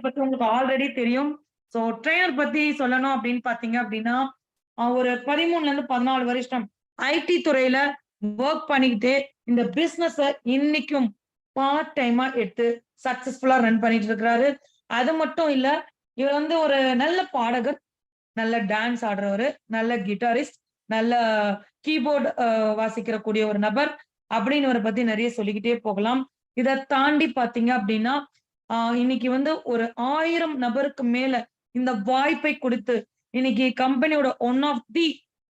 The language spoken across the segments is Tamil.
ட்ரெய்னர் பத்தி உங்களுக்கு ஆல்ரெடி தெரியும். ஸோ ட்ரெய்னர் பத்தி சொல்லணும் அப்படின்னு பார்த்தீங்க அப்படின்னா, ஒரு 13லேருந்து 14 வருஷம் ஐடி துறையில வொர்க் பண்ணிக்கிட்டு, இந்த பிசினஸ இன்னைக்கும் பார்ட் டைமா எடுத்து சக்சஸ்ஃபுல்லா ரன் பண்ணிட்டு இருக்கிறாரு. அது மட்டும் இல்ல, இவர் வந்து ஒரு நல்ல பாடகர், நல்ல டான்ஸ் ஆடுறவரு, நல்ல கிட்டாரிஸ்ட், நல்ல கீபோர்ட் வாசிக்கிற கூடிய ஒரு நபர் அப்படின்னு இவர பத்தி நெறைய சொல்லிக்கிட்டே போகலாம். இத தாண்டி பார்த்தீங்க அப்படின்னா, இன்னைக்கு வந்து ஒரு 1000 நபருக்கு மேல இந்த வாய்ப்பை குடுத்து, இன்னைக்கு கம்பெனியோட one of the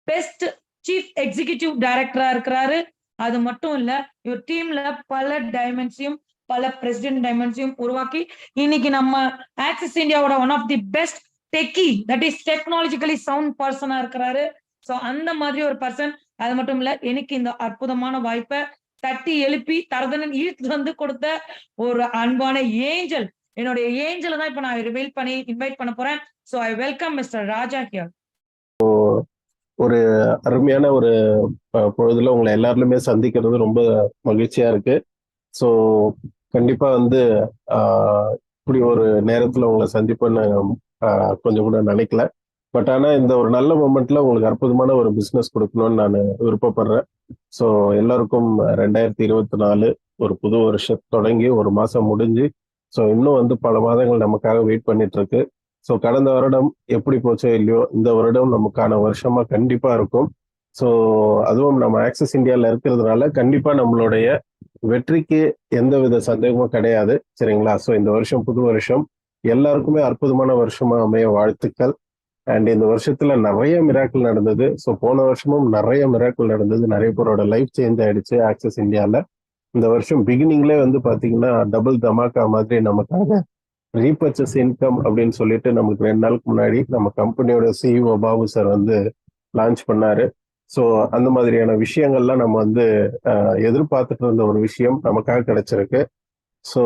best chief executive டைரக்டரா இருக்கிறாரு. அது மட்டும் இல்ல, இவர் டீம்ல பல டைமண்ட்ஸையும், பல பிரசிடென்ட் டைமண்ட்ஸையும் உருவாக்கி, இன்னைக்கு நம்ம ஆக்சிஸ் இந்தியாவோட one of the best techie, that is technologically sound பர்சனா இருக்கிறாரு. சோ அந்த மாதிரி ஒரு பர்சன். அது மட்டும் இல்ல, எனக்கு இந்த அற்புதமான வாய்ப்ப தட்டி எழுப்பி தரதனன் இழுத்து வந்து கொடுத்த ஒரு அன்பான ஏஞ்சல். என்னுடைய ஏஞ்சல தான் இப்ப நான் ரிவீல் பண்ணி இன்வைட் பண்ண போறேன். So I welcome mister Raja here. ஒரு அருமையான ஒரு பொழுதுல உங்களை எல்லாருமே சந்திக்கிறது ரொம்ப மகிழ்ச்சியா இருக்கு. ஸோ கண்டிப்பா வந்து இப்படி ஒரு நேரத்துல உங்களை சந்திப்பேன்னு கொஞ்சம் கூட நினைக்கல. பட் ஆனா இந்த ஒரு நல்ல மொமெண்ட்ல உங்களுக்கு அற்புதமான ஒரு பிசினஸ் கொடுக்கணும்னு நான் விருப்பப்படுறேன். ஸோ எல்லாருக்கும் 2024 ஒரு புது வருஷம் தொடங்கி ஒரு மாசம் முடிஞ்சு, ஸோ இன்னும் வந்து பல மாதங்கள் நமக்காக வெயிட் பண்ணிட்டு இருக்கு. ஸோ கடந்த வருடம் எப்படி போச்சோ இல்லையோ, இந்த வருடம் நமக்கான வருஷமா கண்டிப்பா இருக்கும். ஸோ அதுவும் நம்ம ஆக்சிஸ் இந்தியாவில் இருக்கிறதுனால கண்டிப்பா நம்மளுடைய வெற்றிக்கு எந்தவித சந்தேகமும் கிடையாது. சரிங்களா? ஸோ இந்த வருஷம் புது வருஷம் எல்லாருக்குமே அற்புதமான வருஷமா அமைய வாழ்த்துக்கள். அண்ட் இந்த வருஷத்துல நிறைய மிராக்கிள் நடந்தது. ஸோ போன வருஷமும் நிறைய மிராக்கிள் நடந்தது. நிறைய பேரோட லைஃப் சேஞ்ச் ஆயிடுச்சு ஆக்சிஸ் இந்தியாவில். இந்த வருஷம் பிகினிங்லேயே வந்து பார்த்தீங்கன்னா டபுள் தமாக்கா மாதிரி நமக்காக ரீபர்ச்சஸ் இன்கம் அப்படின்னு சொல்லிட்டு நமக்கு 2 நாளுக்கு முன்னாடி நம்ம கம்பெனியோட சிஇஓ பாபு சார் வந்து லான்ச் பண்ணாரு. ஸோ அந்த மாதிரியான விஷயங்கள்லாம் நம்ம வந்து எதிர்பார்த்துட்டு இருந்த ஒரு விஷயம் நமக்காக கிடைச்சிருக்கு. ஸோ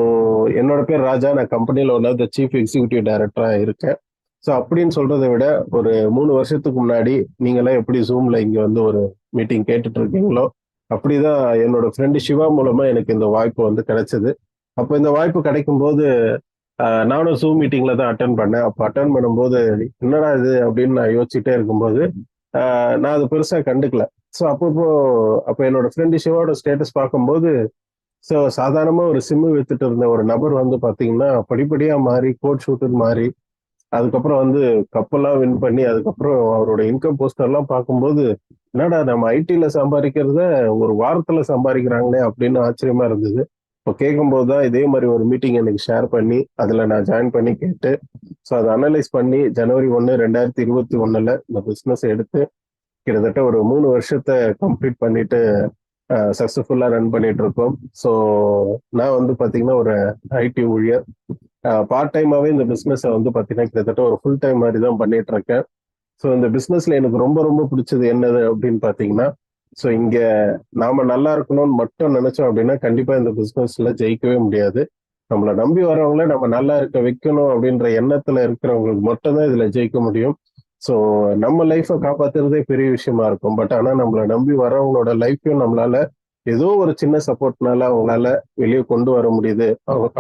என்னோட பேர் ராஜா. நான் கம்பெனியில் one of the chief executive டைரக்டரா இருக்கேன். ஸோ அப்படின்னு சொல்றதை விட ஒரு 3 வருஷத்துக்கு முன்னாடி நீங்களாம் எப்படி ஜூம்ல இங்க வந்து ஒரு மீட்டிங் கேட்டுட்டு இருக்கீங்களோ, அப்படிதான் என்னோட ஃப்ரெண்டு சிவா மூலமா எனக்கு இந்த வாய்ப்பு வந்து கிடைச்சது. அப்போ இந்த வாய்ப்பு கிடைக்கும் போது நானும் ஜூம் மீட்டிங்ல தான் அட்டன் பண்ணேன். அப்போ அட்டன் பண்ணும்போது என்னடா இது அப்படின்னு நான் யோசிச்சுட்டே இருக்கும்போது நான் அது பெருசா கண்டுக்கல. ஸோ அப்போ என்னோட ஃப்ரெண்டு சிவாவோட ஸ்டேட்டஸ் பார்க்கும்போது, ஸோ சாதாரணமா ஒரு சிம்மு வித்துட்டு இருந்த ஒரு நபர் வந்து பாத்தீங்கன்னா படிப்படியா மாறி கோட் ஷூட்டர் மாறி, அதுக்கப்புறம் வந்து கப்பெல்லாம் வின் பண்ணி, அதுக்கப்புறம் அவரோட இன்கம் போஸ்டர்லாம் பார்க்கும்போது என்னடா நம்ம ஐடில சம்பாதிக்கிறத ஒரு வாரத்துல சம்பாதிக்கிறாங்களே அப்படின்னு ஆச்சரியமா இருந்தது. இப்போ கேட்கும்போது தான் இதே மாதிரி ஒரு மீட்டிங் எனக்கு ஷேர் பண்ணி அதுல நான் ஜாயின் பண்ணி கேட்டு, ஸோ அதை அனலைஸ் பண்ணி ஜனவரி 1, 2021 இந்த பிஸ்னஸ் எடுத்து கிட்டத்தட்ட ஒரு 3 வருஷத்தை கம்ப்ளீட் பண்ணிட்டு சக்சஸ்ஃபுல்லா ரன் பண்ணிட்டு இருக்கோம். ஸோ நான் வந்து பாத்தீங்கன்னா ஒரு ஐடி ஊழியர். பார்ட் டைமாவே இந்த பிஸ்னஸை வந்து பாத்தீங்கன்னா கிட்டத்தட்ட ஒரு ஃபுல் டைம் மாதிரி தான் பண்ணிட்டு இருக்கேன். ஸோ இந்த பிஸ்னஸ்ல எனக்கு ரொம்ப ரொம்ப பிடிச்சது என்னது அப்படின்னு பாத்தீங்கன்னா, ஸோ இங்க நாம நல்லா இருக்கணும்னு மட்டும் நினைச்சோம் அப்படின்னா கண்டிப்பா இந்த பிஸ்னஸ்ல ஜெயிக்கவே முடியாது. நம்மளை நம்பி வரவங்கள நம்ம நல்லா இருக்க வைக்கணும் அப்படின்ற எண்ணத்துல இருக்கிறவங்களுக்கு மட்டும்தான் இதுல ஜெயிக்க முடியும். ஸோ நம்ம லைஃப்பை காப்பாத்துறதே பெரிய விஷயமா இருக்கும். பட் ஆனா நம்மளை நம்பி வரவங்களோட லைஃப்பையும் நம்மளால ஏதோ ஒரு சின்ன சப்போர்ட்னால அவங்களால வெளியே கொண்டு வர முடியுது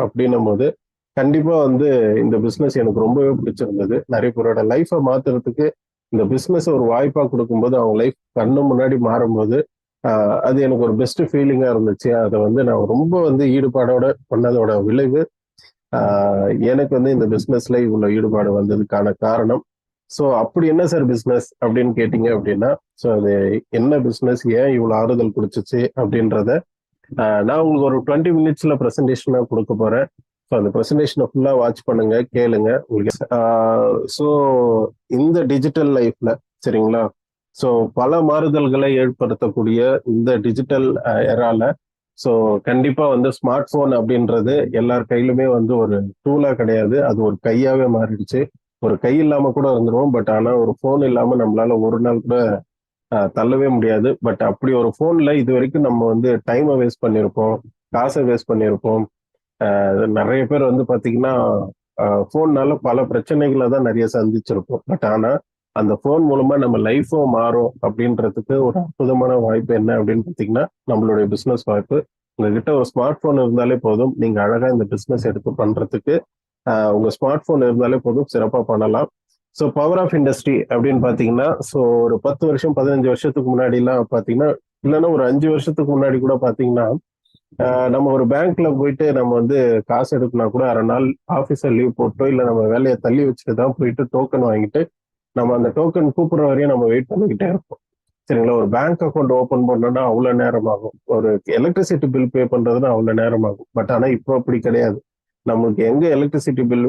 அப்படின்னும் போது கண்டிப்பா வந்து இந்த பிசினஸ் எனக்கு ரொம்பவே பிடிச்சிருந்தது. நிறைய பேரோட லைஃப்பை மாத்துறதுக்கு இந்த பிசினஸ் ஒரு வாய்ப்பா கொடுக்கும்போது அவங்க லைஃப் கண்ணு முன்னாடி மாறும்போது அது எனக்கு ஒரு பெஸ்ட் ஃபீலிங்கா இருந்துச்சு. அதை வந்து நான் ரொம்ப வந்து ஈடுபாடோட பண்ணதோட விளைவு எனக்கு வந்து இந்த பிசினஸ்ல இவ்வளவு ஈடுபாடு வந்ததுக்கான காரணம். ஸோ அப்படி என்ன சார் பிஸ்னஸ் அப்படின்னு கேட்டீங்க அப்படின்னா, ஸோ அது என்ன பிஸ்னஸ், ஏன் இவ்வளோ ஆறுதல் கொடுத்துச்சு அப்படின்றத நான் உங்களுக்கு ஒரு 20 மினிட்ஸ்ல ப்ரெசன்டேஷனாக கொடுக்க போறேன். ஸோ அந்த ப்ரெசன்டேஷனை ஃபுல்லாக வாட்ச் பண்ணுங்க, கேளுங்க உங்களுக்கு. ஸோ இந்த டிஜிட்டல் லைஃப்ல சரிங்களா, ஸோ பல மாறுதல்களை ஏற்படுத்தக்கூடிய இந்த டிஜிட்டல் எரால ஸோ கண்டிப்பா வந்து ஸ்மார்ட் போன் அப்படின்றது எல்லார் கையிலுமே வந்து ஒரு டூலா கிடையாது, அது ஒரு கையாவே மாறிடுச்சு. ஒரு கை இல்லாம கூட இருந்துருவோம். பட் ஆனா ஒரு போன் இல்லாம நம்மளால ஒரு நாள் கூட தள்ளவே முடியாது. பட் அப்படி ஒரு போன்ல இது வரைக்கும் நம்ம வந்து டைமை வேஸ்ட் பண்ணியிருப்போம், காசை வேஸ்ட் பண்ணியிருப்போம். நிறைய பேர் வந்து பாத்தீங்கன்னா போன்னால பல பிரச்சனைகளை தான் நிறைய சந்திச்சிருப்போம். பட் ஆனா அந்த போன் மூலமா நம்ம லைஃபும் மாறும் அப்படின்றதுக்கு ஒரு அற்புதமான வாய்ப்பு என்ன அப்படின்னு பாத்தீங்கன்னா நம்மளுடைய பிசினஸ் வாய்ப்பு. உங்ககிட்ட ஒரு ஸ்மார்ட் போன் இருந்தாலே போதும், நீங்க அழகா இந்த பிசினஸ் எடுத்து பண்றதுக்கு உங்க ஸ்மார்ட் போன் இருந்தாலே போதும், சிறப்பா பண்ணலாம். ஸோ பவர் ஆஃப் இண்டஸ்ட்ரி அப்படின்னு பாத்தீங்கன்னா, ஸோ ஒரு 10 வருஷம் 15 வருஷத்துக்கு முன்னாடி எல்லாம் பாத்தீங்கன்னா, இல்லைன்னா ஒரு 5 வருஷத்துக்கு முன்னாடி கூட பாத்தீங்கன்னா, நம்ம ஒரு பேங்க்ல போயிட்டு நம்ம வந்து காசு எடுக்கணும்னா கூட அரை நாள் ஆபீஸர் லீவ் போட்டோ இல்ல நம்ம வேலையை தள்ளி வச்சுட்டு தான் போயிட்டு டோக்கன் வாங்கிட்டு நம்ம அந்த டோக்கன் கூப்பிடுற வரையும் நம்ம வெயிட் பண்ணிக்கிட்டே இருப்போம். சரிங்களா? ஒரு பேங்க் அக்கௌண்ட் ஓபன் பண்ணோம்னா அவ்வளவு நேரம் ஆகும். ஒரு எலக்ட்ரிசிட்டி பில் பே பண்றதுன்னா அவ்வளவு நேரம் ஆகும். பட் ஆனா இப்போ அப்படி கிடையாது. நமக்கு எங்க எலக்ட்ரிசிட்டி பில்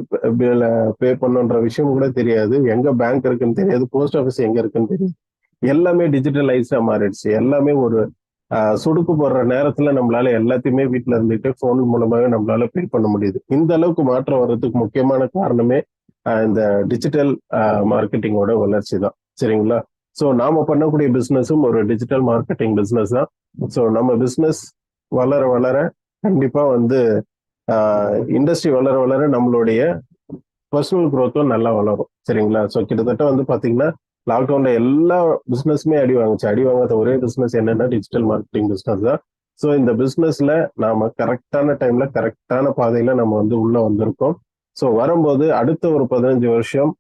பே பண்ணுன்ற விஷயம் கூட தெரியாது. எங்க பேங்க் இருக்குன்னு தெரியாது. போஸ்ட் ஆஃபீஸ் எங்க இருக்குன்னு தெரியாது. எல்லாமே டிஜிட்டலைஸ்டா மாறிடுச்சு. எல்லாமே ஒரு சுடுக்கு போடுற நேரத்துல நம்மளால எல்லாத்தையுமே வீட்டுல இருந்துட்டு போன் மூலமாவே நம்மளால பே பண்ண முடியுது. இந்த அளவுக்கு மாற்றம் வர்றதுக்கு முக்கியமான காரணமே இந்த டிஜிட்டல் மார்க்கெட்டிங்கோட வளர்ச்சி தான். சரிங்களா? ஸோ நாம பண்ணக்கூடிய பிசினஸும் ஒரு டிஜிட்டல் மார்க்கெட்டிங் பிசினஸ் தான். ஸோ நம்ம பிசினஸ் வளர வளர கண்டிப்பா வந்து இண்டஸ்ட்ரி வளர வளர நம்மளுடைய பர்சனல் குரோத்தும் நல்லா வளரும். சரிங்களா? ஸோ கிட்டத்தட்ட வந்து பாத்தீங்கன்னா லாக்டவுன்ல எல்லா பிசினஸுமே அடி வாங்குச்சு. அடி வாங்காத ஒரே பிசினஸ் என்னன்னா டிஜிட்டல் மார்க்கெட்டிங் பிசினஸ் தான். ஸோ இந்த பிசினஸ்ல நாம கரெக்டான டைம்ல கரெக்டான பாதையில நம்ம வந்து உள்ள வந்திருக்கோம். ஸோ வரும்போது அடுத்த ஒரு 15 வருஷம்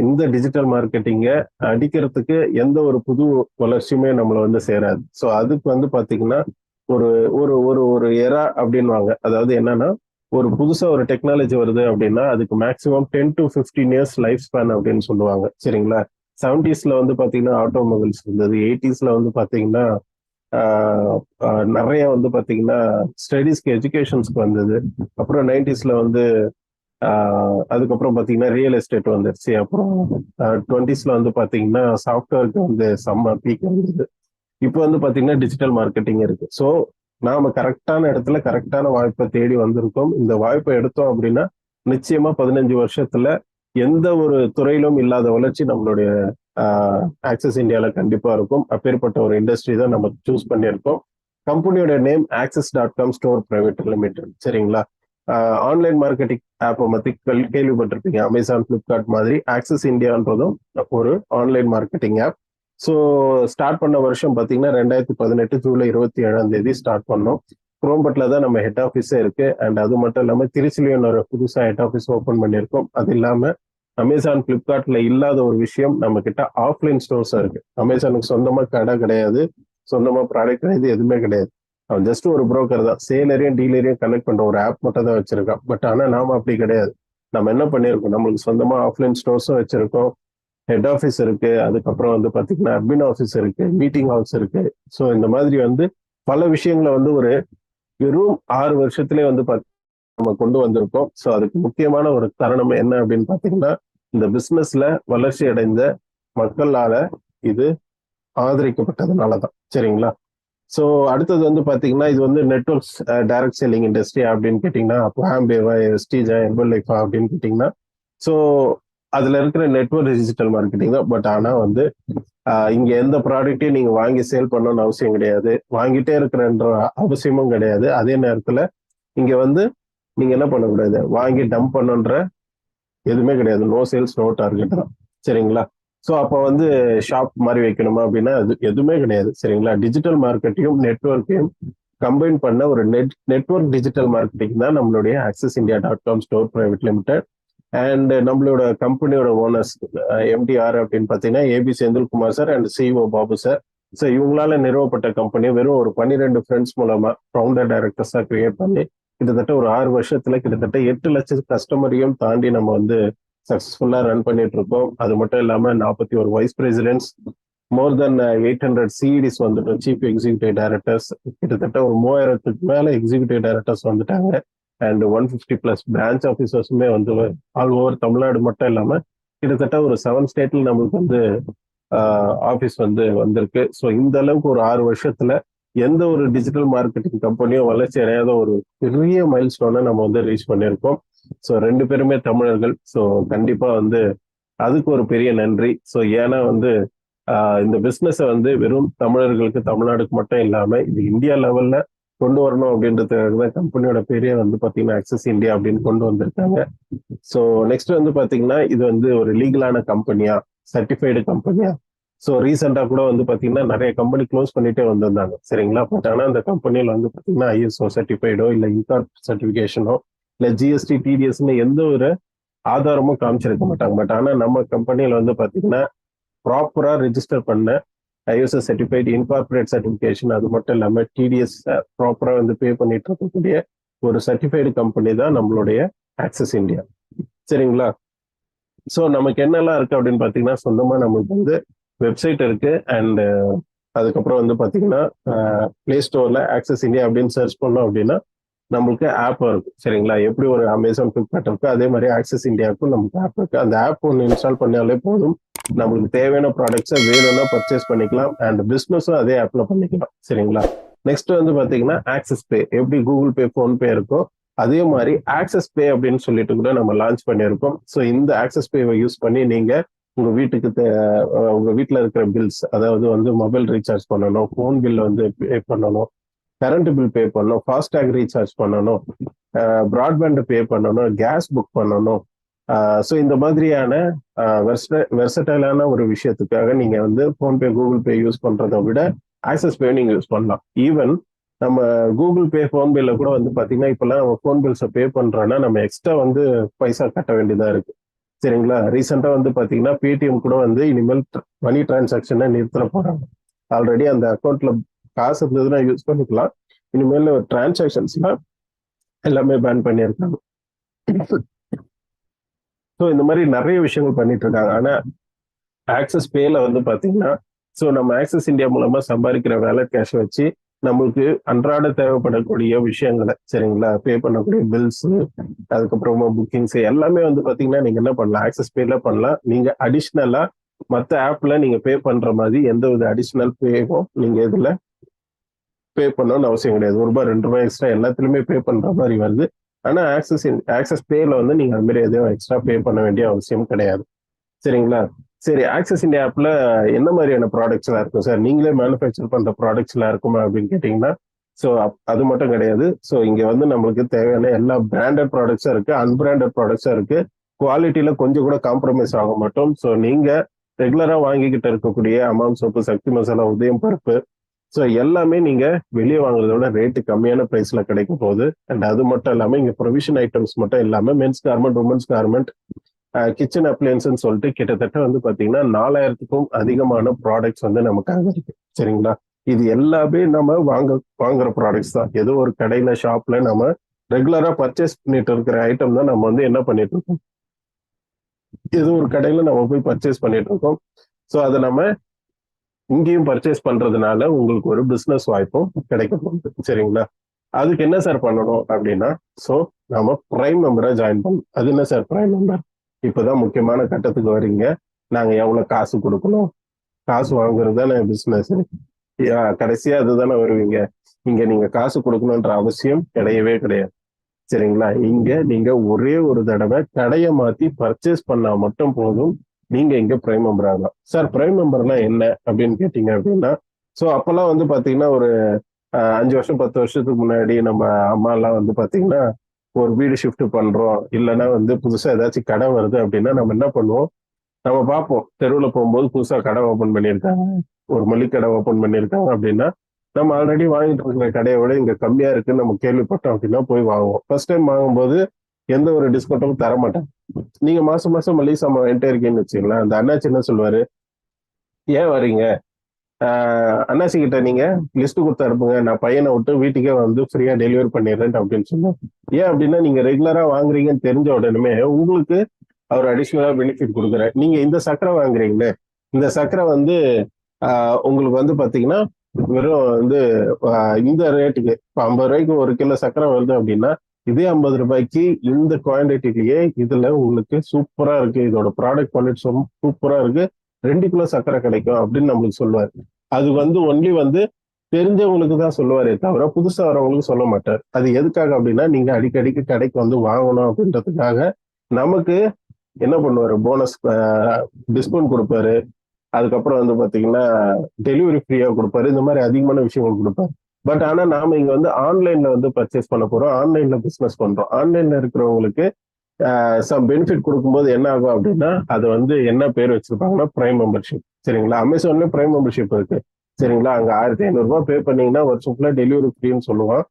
இந்த டிஜிட்டல் மார்க்கெட்டிங்க அடிக்கிறதுக்கு எந்த ஒரு புது வளர்ச்சியுமே நம்மளை வந்து சேராது. ஸோ அதுக்கு வந்து பாத்தீங்கன்னா ஒரு ஒரு ஒரு ஒரு எரா அப்படின்வாங்க. அதாவது என்னன்னா ஒரு புதுசா ஒரு டெக்னாலஜி வருது அப்படின்னா அதுக்கு maximum 10 to 15 years life span அப்படின்னு சொல்லுவாங்க. சரிங்களா? 70ஸ்ல வந்து பாத்தீங்கன்னா ஆட்டோமொபைல்ஸ் இருந்தது. 80ஸ்ல வந்து பாத்தீங்கன்னா நிறைய வந்து பாத்தீங்கன்னா ஸ்டடீஸ்க்கு எஜுகேஷன்ஸ்க்கு வந்தது. அப்புறம் 90ஸ்ல வந்து அதுக்கப்புறம் பாத்தீங்கன்னா ரியல் எஸ்டேட் வந்துருச்சு. அப்புறம் 20ஸ்ல வந்து பாத்தீங்கன்னா சாஃப்ட்வேருக்கு வந்து செம்ம பீக் வந்தது. இப்போ வந்து பாத்தீங்கன்னா டிஜிட்டல் மார்க்கெட்டிங் இருக்கு. ஸோ நாம கரெக்டான இடத்துல கரெக்டான வாய்ப்பை தேடி வந்திருக்கோம். இந்த வாய்ப்பை எடுத்தோம் அப்படின்னா நிச்சயமா 15 வருஷத்துல எந்த ஒரு துறையிலும் இல்லாத வளர்ச்சி நம்மளுடைய ஆக்சஸ் இந்தியால கண்டிப்பா இருக்கும். அப்பேற்பட்ட ஒரு இண்டஸ்ட்ரி தான் நம்ம சூஸ் பண்ணியிருக்கோம். கம்பெனியோட name access.com store private limited. சரிங்களா? ஆன்லைன் மார்க்கெட்டிங் ஆப்பை பத்தி கேள்விப்பட்டிருப்பீங்க. அமேசான், பிளிப்கார்ட் மாதிரி ஆக்சஸ் இந்தியான்றதும் ஒரு online marketing app. So start பண்ண வருஷம் பார்த்தீங்கன்னா 2018 ஜூலை 27 ஸ்டார்ட் பண்ணோம். குரோம்பட்டில் தான் நம்ம ஹெட் ஆஃபீஸே இருக்கு. அண்ட் அது மட்டும் இல்லாமல் திருச்சிலையும் ஒரு புதுசாக ஹெட் ஆஃபீஸ் ஓப்பன் பண்ணியிருக்கோம். அது இல்லாமல் அமேசான், பிளிப்கார்ட்ல இல்லாத ஒரு விஷயம் நம்ம கிட்ட ஆஃப்லைன் ஸ்டோர்ஸா இருக்கு. அமேசானுக்கு சொந்தமா கடை கிடையாது, சொந்தமா ப்ராடக்ட் கிடையாது, எதுவுமே கிடையாது. அவன் ஜஸ்ட் ஒரு புரோக்கர் தான். சேலரையும் டீலரையும் கனெக்ட் பண்ற ஒரு ஆப் மட்டும் தான் வச்சிருக்கான். பட் ஆனா நாம அப்படி கிடையாது. நம்ம என்ன பண்ணியிருக்கோம், நம்மளுக்கு சொந்தமா ஆஃப்லைன் ஸ்டோர்ஸும் வச்சிருக்கோம், ஹெட் ஆஃபீஸ் இருக்கு, அதுக்கப்புறம் வந்து பாத்தீங்கன்னா அட்மின் ஆஃபீஸ் இருக்கு, மீட்டிங் ஹவுஸ் இருக்கு. ஸோ இந்த மாதிரி வந்து பல விஷயங்களை வந்து ஒரு வெறும் 6 வருஷத்துலேயே வந்து நம்ம கொண்டு வந்திருக்கோம். ஸோ அதுக்கு முக்கியமான ஒரு தருணம் என்ன அப்படின்னு பாத்தீங்கன்னா இந்த பிசினஸ்ல வளர்ச்சி அடைந்த மக்களால இது ஆதரிக்கப்பட்டதுனாலதான். சரிங்களா? ஸோ அடுத்தது வந்து பாத்தீங்கன்னா இது வந்து நெட்வொர்க்ஸ் டைரக்ட் செல்லிங் இண்டஸ்ட்ரி அப்படின்னு கேட்டீங்கன்னா ஆம்பேவா, எஸ்டிஜா, எர்பல்லைஃபா அப்படின்னு கேட்டீங்கன்னா ஸோ அதுல இருக்கிற நெட்வொர்க் டிஜிட்டல் மார்க்கெட்டிங் தான். பட் ஆனா வந்து இங்க எந்த ப்ராடக்டையும் நீங்க வாங்கி சேல் பண்ணணும்னு அவசியம் கிடையாது, வாங்கிட்டே இருக்கிறன்ற அவசியமும் கிடையாது. அதே நேரத்துல இங்க வந்து நீங்க என்ன பண்ணக்கூடாது, வாங்கி டம்ப் பண்ணுன்ற எதுவுமே கிடையாது. நோ சேல்ஸ் நோ டார்கெட் தான். சரிங்களா? ஸோ அப்போ வந்து ஷாப் மாதிரி வைக்கணுமா அப்படின்னா அது எதுவுமே கிடையாது. சரிங்களா? டிஜிட்டல் மார்க்கெட்டையும் நெட்வொர்க்கையும் கம்பைன் பண்ண ஒரு நெட்வொர்க் டிஜிட்டல் மார்க்கெட்டிங் தான் நம்மளுடைய accessindia.com store private limited. And நம்மளோட கம்பெனியோட ஓனர்ஸ் எம்டிஆர் அப்படின்னு பார்த்தீங்கன்னா AB Senthilkumar sir and CEO Babu sir. So இவங்களால நிறுவப்பட்ட கம்பெனி வெறும் ஒரு 12 ஃப்ரெண்ட்ஸ் மூலமா ஃபவுண்டர் டைரக்டர்ஸா கிரியேட் பண்ணி கிட்டத்தட்ட ஒரு 6 வருஷத்துல கிட்டத்தட்ட 8 லட்சம் கஸ்டமரையும் தாண்டி நம்ம வந்து சக்சஸ்ஃபுல்லா ரன் பண்ணிட்டு இருக்கோம். அது மட்டும் இல்லாம 41 வைஸ் பிரசிடென்ட்ஸ், மோர் தென் 800 சிஇடிஸ் வந்துட்டோம், சீஃப் எக்ஸிகூட்டிவ் டைரக்டர்ஸ். கிட்டத்தட்ட ஒரு 3000க்கு மேல எக்ஸிகூட்டிவ் டைரக்டர்ஸ் வந்துட்டாங்க. அண்ட் 150+ பிரான்ச் ஆஃபீஸர்ஸுமே வந்து ஆல் ஓவர் தமிழ்நாடு மட்டும் இல்லாம கிட்டத்தட்ட ஒரு 7 ஸ்டேட்ல நம்மளுக்கு வந்து ஆஃபீஸ் வந்து வந்திருக்கு. ஸோ இந்த அளவுக்கு ஒரு 6 வருஷத்துல எந்த ஒரு டிஜிட்டல் மார்க்கெட்டிங் கம்பெனியும் வளர்ச்சி அடையாத ஒரு பெரிய மைல் ஸ்டோனை நம்ம வந்து ரீச் பண்ணியிருக்கோம். ஸோ 2 பேருமே தமிழர்கள். ஸோ கண்டிப்பா வந்து அதுக்கு ஒரு பெரிய நன்றி. ஸோ ஏன்னா வந்து இந்த பிஸ்னஸை வந்து வெறும் தமிழர்களுக்கு தமிழ்நாடுக்கு மட்டும் இல்லாம இது இந்தியா லெவல்ல கொண்டு வரணும் அப்படின்றதுக்காக தான் கம்பெனியோட பேரே வந்து பாத்தீங்கன்னா ஆக்சஸ் இந்தியா அப்படின்னு கொண்டு வந்திருக்காங்க. ஸோ நெக்ஸ்ட் வந்து பாத்தீங்கன்னா இது வந்து ஒரு லீகலான கம்பெனியா, சர்டிஃபைடு கம்பெனியா. ஸோ ரீசெண்டா கூட வந்து பாத்தீங்கன்னா நிறைய கம்பெனி க்ளோஸ் பண்ணிட்டே வந்திருந்தாங்க. சரிங்களா? பட் ஆனா அந்த கம்பெனியில வந்து பாத்தீங்கன்னா ஐஎஸ்ஓ சர்டிஃபைடோ இல்லை இன்கார்ப் சர்டிஃபிகேஷனோ இல்ல ஜிஎஸ்டி டிடிஎஸ்ன்னு எந்த ஒரு ஆதாரமும் காமிச்சிருக்க மாட்டாங்க. பட் ஆனா நம்ம கம்பெனியில வந்து பாத்தீங்கன்னா ப்ராப்பரா ரெஜிஸ்டர் பண்ண ஐஎஸ்எஸ் சர்டிஃபைட் இன்கார்பரேட் சர்டிஃபிகேஷன், அது மட்டும் இல்லாம டிடிஎஸ் ப்ராப்பரா வந்து பே பண்ணிட்டு இருக்கக்கூடிய ஒரு சர்டிஃபைடு கம்பெனி தான் நம்மளுடைய ஆக்சஸ் இந்தியா. சரிங்களா? ஸோ நமக்கு என்னெல்லாம் இருக்கு அப்படின்னு பார்த்தீங்கன்னா, சொந்தமா நமக்கு வந்து வெப்சைட் இருக்கு. அண்ட் அதுக்கப்புறம் வந்து பார்த்தீங்கன்னா பிளே ஸ்டோர்ல ஆக்சஸ் இந்தியா அப்படின்னு சர்ச் பண்ணோம் அப்படின்னா நம்மளுக்கு ஆப் இருக்கு. சரிங்களா? எப்படி ஒரு அமேசான் ஃபிளிப்கார்ட் இருக்கு, அதே மாதிரி ஆக்சஸ் இந்தியாவுக்கும் நமக்கு ஆப் இருக்கு. அந்த ஆப் ஒன்று இன்ஸ்டால் பண்ணாலே போதும், நம்மளுக்கு தேவையான ப்ராடக்ட்ஸை வேணும்னா பர்ச்சேஸ் பண்ணிக்கலாம். அண்ட் பிஸ்னஸும் அதே ஆப்ல பண்ணிக்கலாம். சரிங்களா? நெக்ஸ்ட் வந்து பாத்தீங்கன்னா ஆக்சஸ் பே, எப்படி கூகுள் பே ஃபோன்பே இருக்கோ அதே மாதிரி ஆக்சஸ் பே அப்படின்னு சொல்லிட்டு கூட நம்ம லான்ச் பண்ணியிருக்கோம். ஸோ இந்த ஆக்சஸ் பேவை யூஸ் பண்ணி நீங்க உங்க வீட்டுக்கு உங்க வீட்டில் இருக்கிற பில்ஸ், அதாவது வந்து மொபைல் ரீசார்ஜ் பண்ணணும், ஃபோன் பில் வந்து பே பண்ணணும், கரண்ட் பில் பே பண்ணணும், ஃபாஸ்டாக் ரீசார்ஜ் பண்ணணும், ப்ராட்பேண்ட் பே பண்ணணும், கேஸ் புக் பண்ணணும். ஸோ இந்த மாதிரியான வெர்சடைலான ஒரு விஷயத்துக்காக நீங்க வந்து ஃபோன்பே கூகுள் பே யூஸ் பண்றதை விட ஆக்சஸ் பே நீங்க யூஸ் பண்ணலாம். ஈவன் நம்ம கூகுள் பே ஃபோன்பேல கூட வந்து பாத்தீங்கன்னா இப்பெல்லாம் நம்ம ஃபோன் பில்ஸை பே பண்றோம்னா நம்ம எக்ஸ்ட்ரா வந்து பைசா கட்ட வேண்டியதா இருக்கு. சரிங்களா? ரீசெண்டா வந்து பாத்தீங்கன்னா பேடிஎம் கூட வந்து இனிமேல் மணி டிரான்சாக்ஷனை நிறுத்த போறாங்க. ஆல்ரெடி அந்த அக்கௌண்ட்ல காசு இருந்ததுன்னா யூஸ் பண்ணிக்கலாம். இனிமேல் டிரான்சாக்ஷன்ஸ்லாம் எல்லாமே பேன் பண்ணியிருக்காங்க. ஸோ இந்த மாதிரி நிறைய விஷயங்கள் பண்ணிட்டு இருக்காங்க. ஆனா ஆக்சஸ் பேல வந்து பாத்தீங்கன்னா, ஸோ நம்ம ஆக்சஸ் இந்தியா மூலமா சம்பாதிக்கிற வேலட் கேஷ் வச்சு நம்மளுக்கு அன்றாட தேவைப்படக்கூடிய விஷயங்களை, சரிங்களா, பே பண்ணக்கூடிய பில்ஸ், அதுக்கப்புறமா புக்கிங்ஸ் எல்லாமே வந்து பாத்தீங்கன்னா நீங்க என்ன பண்ணலாம், ஆக்சஸ் பேல பண்ணலாம். நீங்க அடிஷ்னலா மற்ற ஆப்ல நீங்க பே பண்ற மாதிரி எந்த வித அடிஷ்னல் பேவும் நீங்க இதுல பே பண்ணணும்னு அவசியம் கிடையாது. ₹1 ₹2 எக்ஸ்ட்ரா எல்லாத்துலயுமே பே பண்ற மாதிரி வருது. ஆனா ஆக்சஸ் பேல வந்து நீங்க அது மாதிரி எதுவும் எக்ஸ்ட்ரா பே பண்ண வேண்டிய அவசியம் கிடையாது. சரிங்களா? சரி, ஆக்சஸ் இந்தியா ஆப்ல என்ன மாதிரியான ப்ராடக்ட்ஸ் எல்லாம் இருக்கும் சார்? நீங்களே மேனுஃபேக்சர் பண்ற ப்ராடக்ட்ஸ் எல்லாம் இருக்குமா அப்படின்னு கேட்டீங்கன்னா, ஸோ அது மட்டும் கிடையாது. ஸோ இங்க வந்து நம்மளுக்கு தேவையான எல்லா பிராண்டட் ப்ராடக்ட்ஸும் இருக்கு, அன்பிராண்டட் ப்ராடக்ட்ஸும் இருக்கு. குவாலிட்டியில கொஞ்சம் கூட காம்ப்ரமைஸ் ஆக மாட்டோம். ஸோ நீங்க ரெகுலரா வாங்கிக்கிட்டு இருக்கக்கூடிய அமாம் சோப்பு, சக்தி மசாலா, உதயம் பருப்பு, ஸோ எல்லாமே நீங்க வெளியே வாங்குறத விட ரேட்டு கம்மியான பிரைஸ்ல கிடைக்கும் போது. அண்ட் அது மட்டும் இல்லாம இங்க ப்ரொவிஷன் ஐட்டம்ஸ் மட்டும் இல்லாம men's garment, women's garment, kitchen அப்ளையன்ஸ்ன்னு சொல்லிட்டு கிட்டத்தட்ட வந்து பாத்தீங்கன்னா 4000க்கும் அதிகமான ப்ராடக்ட்ஸ் வந்து நமக்காக இருக்கு. சரிங்களா? இது எல்லாமே நம்ம வாங்குற ப்ராடக்ட்ஸ் தான். ஏதோ ஒரு கடையில ஷாப்ல நம்ம ரெகுலரா பர்ச்சேஸ் பண்ணிட்டு இருக்கிற ஐட்டம் தான் நம்ம வந்து என்ன பண்ணிட்டு இருக்கோம், ஏதோ ஒரு கடையில நம்ம போய் பர்ச்சேஸ் பண்ணிட்டு இருக்கோம். ஸோ அதை நம்ம இங்கேயும் பர்ச்சேஸ் பண்றதுனால உங்களுக்கு ஒரு பிசினஸ் வாய்ப்பும் கிடைக்க போகுது. சரிங்களா? அதுக்கு என்ன சார் பண்ணணும் அப்படின்னா, ஸோ நம்ம பிரைம் மெம்பரா ஜாயின் பண்ணணும். அது என்ன சார் பிரைம் மெம்பர்? இப்பதான் முக்கியமான கட்டத்துக்கு வரீங்க. நாங்க எவ்வளவு காசு கொடுக்கணும், காசு வாங்குறது தானே பிசினஸ். கடைசியா அதுதானே வருவீங்க. இங்க நீங்க காசு கொடுக்கணும்ன்ற அவசியம் கிடையவே கிடையாது. சரிங்களா? இங்க நீங்க ஒரே ஒரு தடவை கடையை மாத்தி பர்ச்சேஸ் பண்ணா மட்டும் போதும், நீங்க இங்க பிரைம் மெம்பர் ஆகலாம். சார் பிரைம் மெம்பர்னா என்ன அப்படின்னு கேட்டீங்க அப்படின்னா, ஸோ அப்பெல்லாம் வந்து பாத்தீங்கன்னா ஒரு 5 வருஷம் 10 வருஷத்துக்கு முன்னாடி நம்ம அம்மா எல்லாம் வந்து பாத்தீங்கன்னா ஒரு வீடு ஷிஃப்ட் பண்றோம், இல்லைன்னா வந்து புதுசா ஏதாச்சும் கடை வருது அப்படின்னா நம்ம என்ன பண்ணுவோம், நம்ம பார்ப்போம். தெருவில் போகும்போது புதுசா கடை ஓப்பன் பண்ணியிருக்காங்க, ஒரு மளிகை ஓப்பன் பண்ணியிருக்காங்க அப்படின்னா நம்ம ஆல்ரெடி வாங்கிட்டு இருக்கிற கடையை விட இங்க கம்மியா இருக்குன்னு நம்ம கேள்விப்பட்டோம் அப்படின்னா போய் வாங்குவோம். ஃபர்ஸ்ட் டைம் வாங்கும்போது எந்த ஒரு டிஸ்கவுண்ட்டும் தர மாட்டாங்க. நீங்க மாசம் மாசம் மளிகை சாமான் வாங்கிட்டே இருக்கீங்கன்னு வச்சுக்கலாம், அந்த அண்ணாச்சி என்ன சொல்லுவாரு, ஏன் வரீங்க, அண்ணாச்சி கிட்ட நீங்க லிஸ்ட் கொடுத்து அனுப்புங்க, நான் பையனை விட்டு வீட்டுக்கே வந்து ஃப்ரீயா டெலிவரி பண்ணிடுறேன் அப்படின்னு சொன்னோம். ஏன் அப்படின்னா நீங்க ரெகுலரா வாங்குறீங்கன்னு தெரிஞ்ச உடனே உங்களுக்கு அவர் அடிஷனலா பெனிஃபிட் கொடுக்குற. நீங்க இந்த சக்கரை வாங்குறீங்களே, இந்த சக்கரை வந்து உங்களுக்கு வந்து பாத்தீங்கன்னா வெறும் வந்து இந்த ரேட்டுக்கு இப்போ 50 ரூபாய்க்கு 1 கிலோ சக்கரை வருது அப்படின்னா இதே 50 ரூபாய்க்கு இந்த குவான்டிட்டிலேயே இதுல உங்களுக்கு சூப்பரா இருக்கு, இதோட ப்ராடக்ட் குவாலிட்டி சூப்பரா இருக்கு, 2 கிலோ சக்கரை கிடைக்கும் அப்படின்னு நம்மளுக்கு சொல்லுவார். அது வந்து ஒன்லி வந்து தெரிஞ்சவங்களுக்கு தான் சொல்லுவாரே தவிர புதுசா வரவங்களுக்கு சொல்ல மாட்டார். அது எதுக்காக அப்படின்னா நீங்க அடிக்கடிக்கு கடைக்கு வந்து வாங்கணும் அப்படின்றதுக்காக நமக்கு என்ன பண்ணுவாரு, போனஸ் டிஸ்கவுண்ட் கொடுப்பாரு. அதுக்கப்புறம் வந்து பாத்தீங்கன்னா டெலிவரி ஃப்ரீயா கொடுப்பாரு. இந்த மாதிரி அதிகமான விஷயங்கள் கொடுப்பாரு. பட் ஆனா நாம இங்க வந்து ஆன்லைன்ல வந்து பர்ச்சேஸ் பண்ண போறோம், ஆன்லைன்ல பிசினஸ் பண்றோம். ஆன்லைன்ல இருக்கிறவங்களுக்கு சம் பெனிஃபிட் கொடுக்கும்போது என்ன ஆகும் அப்படின்னா அது வந்து என்ன பேர் வச்சிருப்பாங்கன்னா பிரைம் மெம்பர்ஷிப். சரிங்களா? அமேசான்ல பிரைம் மெம்பர்ஷிப் இருக்கு. சரிங்களா? அங்க 1500 ரூபாய் பே பண்ணீங்கன்னா வருஷம் ஃபுல்லா டெலிவரி ஃப்ரீன்னு சொல்லுவான்.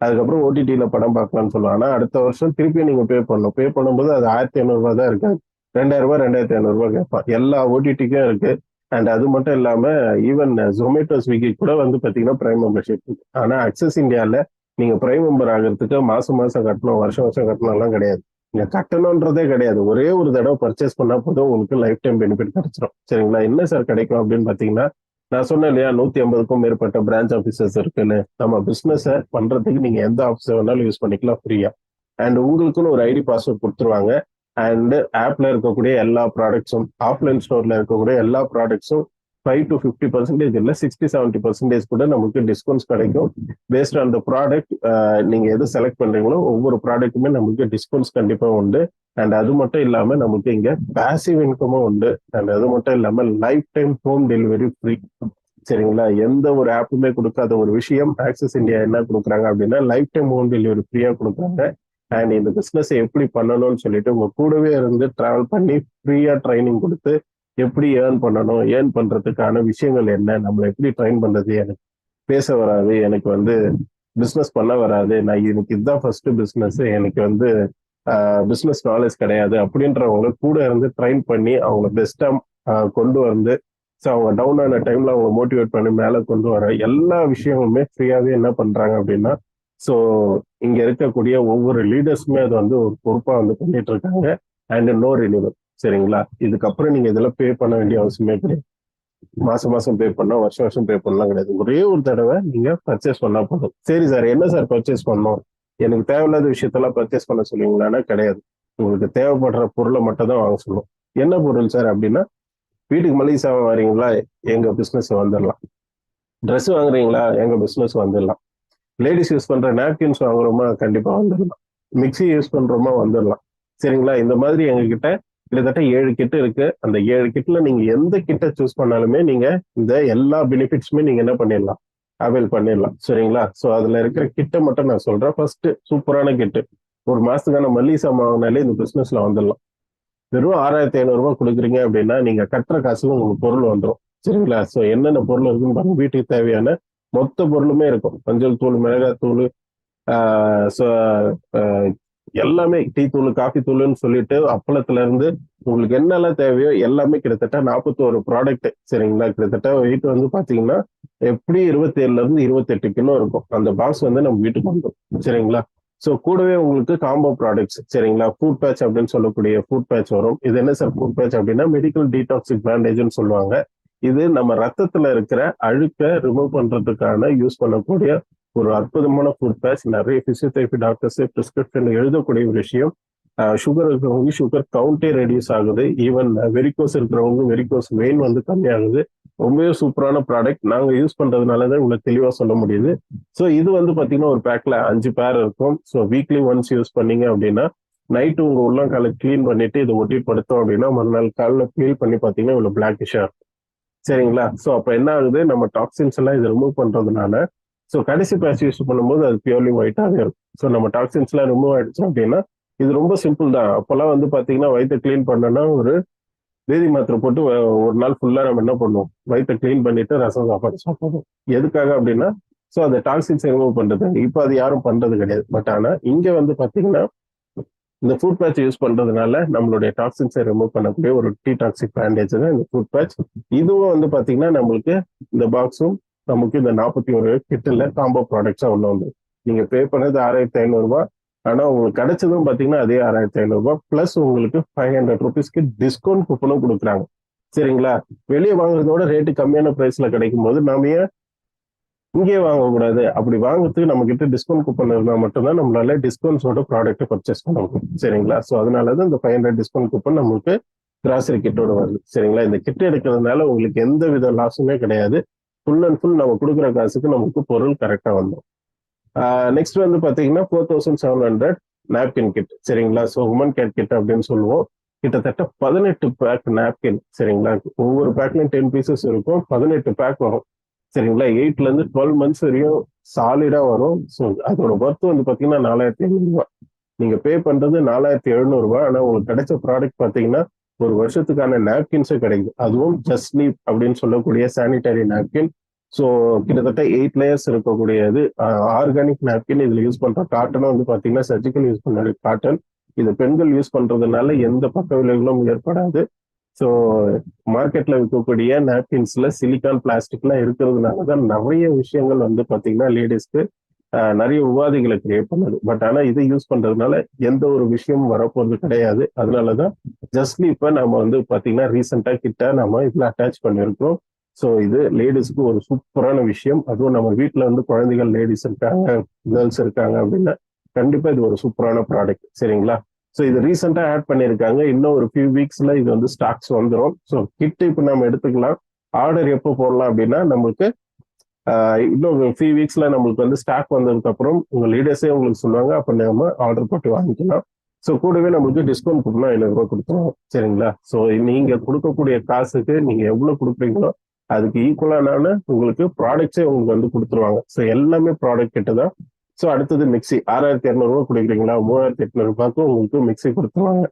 அதுக்கப்புறம் ஓடிடியில் படம் பார்க்கலாம்னு சொல்லுவாங்க. ஆனால் அடுத்த வருஷம் திருப்பி நீங்கள் பே பண்ணணும். பே பண்ணும்போது அது 1500 தான் இருக்காது, 2000 2500 கேட்பான். எல்லா ஓடிடிக்கும் இருக்கு. அண்ட் அது மட்டும் இல்லாம ஈவன் ஜொமேட்டோ ஸ்விக்கி கூட வந்து பாத்தீங்கன்னா பிரைம் மெம்பர்ஷிப் இருக்கு. ஆனா அக்சஸ் இந்தியால நீங்க பிரைம் மெம்பர் ஆகிறதுக்கு மாசம் மாசம் கட்டணும், வருஷம் வருஷம் கட்டணும் எல்லாம் கிடையாது. நீங்க கட்டணும்ன்றதே கிடையாது. ஒரே ஒரு தடவை பர்ச்சேஸ் பண்ணா போதும் உங்களுக்கு லைஃப் டைம் பெனிஃபிட் கிடைச்சிடும். சரிங்களா? என்ன சார் கிடைக்கும் அப்படின்னு பாத்தீங்கன்னா, நான் சொன்னேன் இல்லையா 150க்கும் மேற்பட்ட பிரான்ச் ஆபீசர்ஸ் இருக்குன்னு. நம்ம பிசினஸ் பண்றதுக்கு நீங்க எந்த ஆபீஸ் வேணாலும் யூஸ் பண்ணிக்கலாம் ஃப்ரீயா. அண்ட் உங்களுக்குன்னு ஒரு ஐடி பாஸ்வேர்ட் கொடுத்துருவாங்க. அண்ட் ஆப்ல இருக்கக்கூடிய எல்லா ப்ராடக்ட்ஸும், ஆஃப்லைன் ஸ்டோர்ல இருக்கக்கூடிய எல்லா ப்ராடக்ட்ஸும் 5 to 50% இல்லை 60-70% கூட நமக்கு டிஸ்கவுண்ட்ஸ் கிடைக்கும். பேஸ்ட் ஆன் த ப்ராடக்ட் நீங்க எது செலக்ட் பண்றீங்களோ ஒவ்வொரு ப்ராடக்ட்டுமே நமக்கு டிஸ்கவுண்ட்ஸ் கண்டிப்பா உண்டு. அண்ட் அது மட்டும் இல்லாம நமக்கு இங்க பேசிவ் இன்கமும் உண்டு. அண்ட் அது மட்டும் இல்லாம life time home delivery free. சரிங்களா? எந்த ஒரு ஆப்புமே கொடுக்காத ஒரு விஷயம் ஆக்சஸ் இந்தியா என்ன கொடுக்குறாங்க அப்படின்னா லைஃப் டைம் ஹோம் டெலிவரி ஃப்ரீயா கொடுக்குறாங்க. அண்ட் இந்த பிஸ்னஸ் எப்படி பண்ணணும்னு சொல்லிட்டு உங்க கூடவே இருந்து டிராவல் பண்ணி ஃப்ரீயா ட்ரைனிங் கொடுத்து எப்படி ஏர்ன் பண்ணணும், ஏர்ன் பண்றதுக்கான விஷயங்கள் என்ன, நம்மளை எப்படி ட்ரைன் பண்றது, எனக்கு பேச வராது, எனக்கு வந்து பிஸ்னஸ் பண்ண வராது, நான் எனக்கு இதுதான் ஃபர்ஸ்ட் பிஸ்னஸ், எனக்கு வந்து பிஸ்னஸ் நாலேஜ் கிடையாது அப்படின்றவங்கள கூட இருந்து ட்ரைன் பண்ணி அவங்கள பெஸ்டா கொண்டு வந்து ஸோ அவங்க டவுன் ஆன டைம்ல அவங்க மோட்டிவேட் பண்ணி மேலே கொண்டு வர எல்லா விஷயமுமே ஃப்ரீயாவே என்ன பண்றாங்க அப்படின்னா ஸோ இங்க இருக்கக்கூடிய ஒவ்வொரு லீடர்ஸுமே அது வந்து ஒரு பொறுப்பா வந்து பண்ணிட்டு இருக்காங்க. And no renewal. சரிங்களா? இதுக்கப்புறம் நீங்க இதெல்லாம் பே பண்ண வேண்டிய அவசியமே கிடையாது. மாசம் மாசம் பே பண்ணோம், வருஷம் வருஷம் பே பண்ணலாம் கிடையாது. ஒரே ஒரு தடவை நீங்க பர்ச்சேஸ் பண்ணா போதும். சரி சார், என்ன சார் பர்ச்சேஸ் பண்ணோம், எனக்கு தேவையில்லாத விஷயத்தெல்லாம் பர்ச்சேஸ் பண்ண சொல்லுவீங்களான்னா கிடையாது. உங்களுக்கு தேவைப்படுற பொருளை மட்டும் தான் வாங்க சொல்லுவோம். என்ன பொருள் சார் அப்படின்னா, வீட்டுக்கு மளிகை சாமான் வாங்குறீங்களா, எங்க பிசினஸ் வந்துடலாம். ட்ரெஸ் வாங்குறீங்களா, எங்க பிசினஸ் வந்துடலாம். லேடிஸ் யூஸ் பண்ற நாப்கின்ஸ் வாங்குறோமா, கண்டிப்பா வந்துடலாம். மிக்சி யூஸ் பண்றோமா, வந்துடலாம். சரிங்களா? இந்த மாதிரி எங்ககிட்ட கிட்டத்தட்ட 7 கிட் இருக்கு. அந்த 7 கிட்ல நீங்க எந்த கிட்ட சூஸ் பண்ணாலுமே நீங்க இந்த எல்லா பெனிஃபிட்ஸுமே நீங்க என்ன பண்ணிடலாம், அவைல் பண்ணிடலாம். சரிங்களா? ஸோ அதுல இருக்கிற கிட்ட மட்டும் நான் சொல்றேன். ஃபர்ஸ்ட் சூப்பரான கிட்டு, ஒரு மாசத்துக்கான மளிகை சாமான் வாங்கினாலே இந்த பிசினஸ்ல வந்துடலாம். வெறும் 6500 கொடுக்குறீங்க அப்படின்னா நீங்க கட்டுற காசுக்கு உங்களுக்கு பொருள் வந்துடும். சரிங்களா? ஸோ என்னென்ன பொருள் இருக்குன்னு பாருங்க. வீட்டுக்கு தேவையான மொத்த பொருளுமே இருக்கும். மஞ்சள் தூள், மிளகாய் தூள், எல்லாமே, டீ தூள், காஃபி தூள்னு சொல்லிட்டு அப்பளத்துல இருந்து உங்களுக்கு என்னெல்லாம் தேவையோ எல்லாமே கிட்டத்தட்ட 41 ப்ராடக்ட். சரிங்களா? கிட்டத்தட்ட வெயிட் வந்து பாத்தீங்கன்னா எப்படி 27ல இருந்து 28 கிலோ இருக்கும். அந்த பாக்ஸ் வந்து நம்ம வீட்டுக்கு வந்துடும். சரிங்களா? ஸோ கூடவே உங்களுக்கு காம்போ ப்ராடக்ட்ஸ். சரிங்களா? ஃபுட் பேட்ச் அப்படின்னு சொல்லக்கூடிய ஃபுட் பேட்ச் வரும். இது என்ன சார் ஃபுட் பேட்ச் அப்படின்னா, மெடிக்கல் டீடாக்சிக் பேண்டேஜ்னு சொல்லுவாங்க. இது நம்ம ரத்தத்துல இருக்கிற அழுக்க ரிமூவ் பண்றதுக்கான யூஸ் பண்ணக்கூடிய ஒரு அற்புதமான ஃபுட் பேட்ச். நிறைய பிசியோதெரபி டாக்டர்ஸ் பிரிஸ்கிரிப்ஷன் எழுதக்கூடிய ஒரு விஷயம். சுகர் இருக்கிறவங்க சுகர் கவுண்டே ரெடியூஸ் ஆகுது. ஈவன் வெரிகோஸ் இருக்கிறவங்க வெரிகோஸ் வெயின் வந்து கம்மியாகுது. ரொம்பவே சூப்பரான ப்ராடக்ட். நாங்க யூஸ் பண்றதுனாலதான் உங்களுக்கு தெளிவா சொல்ல முடியுது. ஸோ இது வந்து பாத்தீங்கன்னா ஒரு பேக்ல 5 பேர் இருக்கும். ஸோ வீக்லி ஒன்ஸ் யூஸ் பண்ணீங்க அப்படின்னா நைட்டு உங்க உள்ளங்கால கிளீன் பண்ணிட்டு இதை ஒட்டி படுத்தோம் அப்படின்னா மறுநாள் காலில் ஃபீல் பண்ணி பாத்தீங்கன்னா இவ்வளவு பிளாக்கிஷா இருக்கும். சரிங்களா? ஸோ அப்ப என்ன ஆகுது, நம்ம டாக்ஸின்ஸ் எல்லாம் இதை ரிமூவ் பண்றதுனால ஸோ கடைசி பேட்ச் யூஸ் பண்ணும்போது அது பியூர்லி ஒயிட்டாகவே இருக்கும். ஸோ நம்ம டாக்ஸின்ஸ் எல்லாம் ரிமூவ் ஆயிடுச்சு அப்படின்னா இது ரொம்ப சிம்பிள் தான். அப்பெல்லாம் வந்து பாத்தீங்கன்னா வயிற்றை கிளீன் பண்ணனா ஒரு வேதி மாத்திரை போட்டு ஒரு நாள் ஃபுல்லா நம்ம என்ன பண்ணுவோம், வயிற்றை கிளீன் பண்ணிட்டு ரசம் சாப்பாடு சாப்பிடுவோம். எதுக்காக அப்படின்னா ஸோ அந்த டாக்ஸின்ஸ் ரிமூவ் பண்றது. இப்போ அது யாரும் பண்றது கிடையாது. பட் ஆனா இங்க வந்து பாத்தீங்கன்னா இந்த ஃபுட் பேட்ச் யூஸ் பண்றதுனால நம்மளுடைய டாக்ஸின்ஸை ரிமூவ் பண்ணக்கூடிய ஒரு டீடாக்சிக் பேண்டேஜ் தான் இந்த ஃபுட் பேட்ச். இதுவும் வந்து பாத்தீங்கன்னா நம்மளுக்கு இந்த பாக்ஸும் நமக்கு இந்த 41 கிட்டில் காம்போ ப்ராடக்ட்ஸா உள்ள வந்து நீங்க பே பண்ணது 6500 ஆனா உங்களுக்கு கிடைச்சதும் பாத்தீங்கன்னா அதே 6500 பிளஸ் உங்களுக்கு 500 ருபீஸ்க்கு டிஸ்கவுண்ட் கூப்பனும் கொடுக்குறாங்க. சரிங்களா? வெளியே வாங்குறதோட ரேட்டு கம்மியான பிரைஸ்ல கிடைக்கும் போது நாம ஏன் இங்கே வாங்கக்கூடாது? அப்படி வாங்குறதுக்கு நம்ம கிட்ட டிஸ்கவுண்ட் கூப்பன் இருந்தால் மட்டும்தான் நம்மளால டிஸ்கவுண்ட்ஸோட ப்ராடக்ட் பர்ச்சேஸ் பண்ண முடியும். சரிங்களா? ஸோ அதனாலதான் இந்த 500 டிஸ்கவுண்ட் கூப்பன் நம்மளுக்கு கிராசரி கிட்டோட வருது. சரிங்களா? இந்த கிட் எடுக்கிறதுனால உங்களுக்கு எந்த வித லாஸுமே கிடையாது. ஃபுல் அண்ட் ஃபுல் நம்ம கொடுக்குற காசுக்கு நமக்கு பொருள் கரெக்டா வந்துடும். நெக்ஸ்ட் வந்து பாத்தீங்கன்னா 4700 நாப்கின் கிட். சரிங்களா? ஸோ உமன் கேட் கிட் அப்படின்னு சொல்லுவோம். கிட்டத்தட்ட 18 பேக் நாப்கின். சரிங்களா? ஒவ்வொரு பேக்லயும் 10 பீசஸ் இருக்கும். 18 பேக் வரும். சரிங்களா? 8ல இருந்து 12 மந்த்ஸ் வரையும் சாலிடா வரும். ஸோ அதோட ஒர்த் வந்து பாத்தீங்கன்னா 4500. நீங்க பே பண்றது 4700. ஆனா உங்களுக்கு கிடைச்ச ப்ராடக்ட் பாத்தீங்கன்னா ஒரு வருஷத்துக்கான நாப்கின்ஸே கிடைக்குது. அதுவும் ஜஸ்ட் லீப் அப்படின்னு சொல்லக்கூடிய சானிடரி நாப்கின். ஸோ கிட்டத்தட்ட 8 லேயர்ஸ் இருக்கக்கூடியது ஆர்கானிக் நாப்கின். இதில் யூஸ் பண்ற காட்டனும் வந்து பார்த்தீங்கன்னா சர்ஜிக்கல் யூஸ் பண்ண காட்டன். இது பெண்கள் யூஸ் பண்றதுனால எந்த பக்க விளைவுகளும் ஏற்படாது. ஸோ மார்க்கெட்ல விற்கக்கூடிய நாப்கின்ஸ்ல சிலிக்கான் பிளாஸ்டிக்லாம் இருக்கிறதுனால தான் நிறைய விஷயங்கள் வந்து பார்த்தீங்கன்னா லேடிஸ்க்கு நிறைய உபாதைகளை கிரியேட் பண்ணுது. பட் ஆனா இதை யூஸ் பண்றதுனால எந்த ஒரு விஷயமும் வரப்போறது கிடையாது. அதனாலதான் ஜஸ்ட்லி இப்ப நம்ம வந்து பாத்தீங்கன்னா ரீசெண்டா கிட்ட நம்ம இதுல அட்டாச் பண்ணியிருக்கோம். ஸோ இது லேடிஸ்க்கு ஒரு சூப்பரான விஷயம். அதுவும் நம்ம வீட்டுல வந்து குழந்தைகள் லேடிஸ் இருக்காங்க, கேர்ள்ஸ் இருக்காங்க அப்படின்னா கண்டிப்பா இது ஒரு சூப்பரான ப்ராடக்ட். சரிங்களா? ஸோ இது ரீசெண்டா ஆட் பண்ணியிருக்காங்க. இன்னும் ஒரு ஃபியூ வீக்ஸ்ல இது வந்து ஸ்டாக்ஸ் வந்துடும். ஸோ கிட்ட இப்போ நம்ம எடுத்துக்கலாம். ஆர்டர் எப்போ போடலாம் அப்படின்னா நம்மளுக்கு இன்னும் ஃபியூ வீக்ஸ்ல நம்மளுக்கு வந்து ஸ்டாக் வந்ததுக்கு அப்புறம் உங்க லீடர்ஸே உங்களுக்கு சொல்லுவாங்க. அப்ப நம்ம ஆர்டர் போட்டு வாங்கிக்கலாம். ஸோ கூடவே நம்மளுக்கு டிஸ்கவுண்ட் கூப்பனா 700 கொடுத்துருவோம். சரிங்களா? ஸோ நீங்க கொடுக்கக்கூடிய காசுக்கு நீங்க எவ்வளவு கொடுக்குறீங்களோ அதுக்கு ஈக்குவலான உங்களுக்கு ப்ராடக்ட்ஸே உங்களுக்கு வந்து கொடுத்துருவாங்க. ஸோ எல்லாமே ப்ராடக்ட் கிட்ட தான். ஸோ அடுத்தது மிக்சி 6200 கொடுக்குறீங்களா, 3800 உங்களுக்கு மிக்சி கொடுத்துருவாங்க.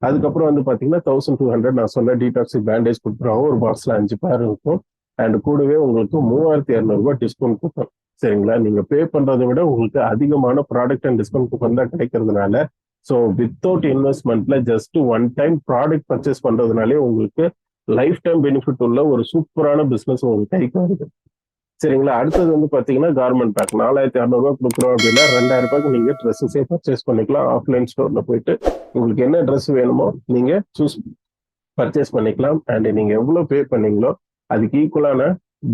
அதுக்கப்புறம் வந்து பாத்தீங்கன்னா 1200 நான் சொன்ன டீடாக்ஸி பேண்டேஜ் கொடுத்துருவாங்க. ஒரு பாக்ஸ்ல 5 பேர் இருக்கும். அண்ட் கூடவே உங்களுக்கு 3200 டிஸ்கவுண்ட் கூப்பன். சரிங்களா? நீங்க பே பண்றதை விட உங்களுக்கு அதிகமான ப்ராடக்ட் அண்ட் டிஸ்கவுண்ட் கூப்பன் தான் கிடைக்கிறதுனால, ஸோ வித்தவுட் இன்வெஸ்ட்மெண்ட்ல just one time product purchase பண்றதுனாலே உங்களுக்கு லைஃப் டைம் பெனிஃபிட் உள்ள ஒரு சூப்பரான பிசினஸ் உங்களுக்கு கைக்கு வருது. சரிங்களா? அடுத்தது வந்து பாத்தீங்கன்னா கார்மெண்ட் பேக் 4600 கொடுக்குறோம் அப்படின்னா 2000 நீங்க ட்ரெஸ்ஸஸே பர்ச்சேஸ் பண்ணிக்கலாம். ஆஃப்லைன் ஸ்டோர்ல போயிட்டு உங்களுக்கு என்ன ட்ரெஸ் வேணுமோ நீங்க சூஸ் பர்ச்சேஸ் பண்ணிக்கலாம். அண்ட் நீங்க எவ்வளவு பே பண்ணீங்களோ அதுக்கு ஈக்குவலான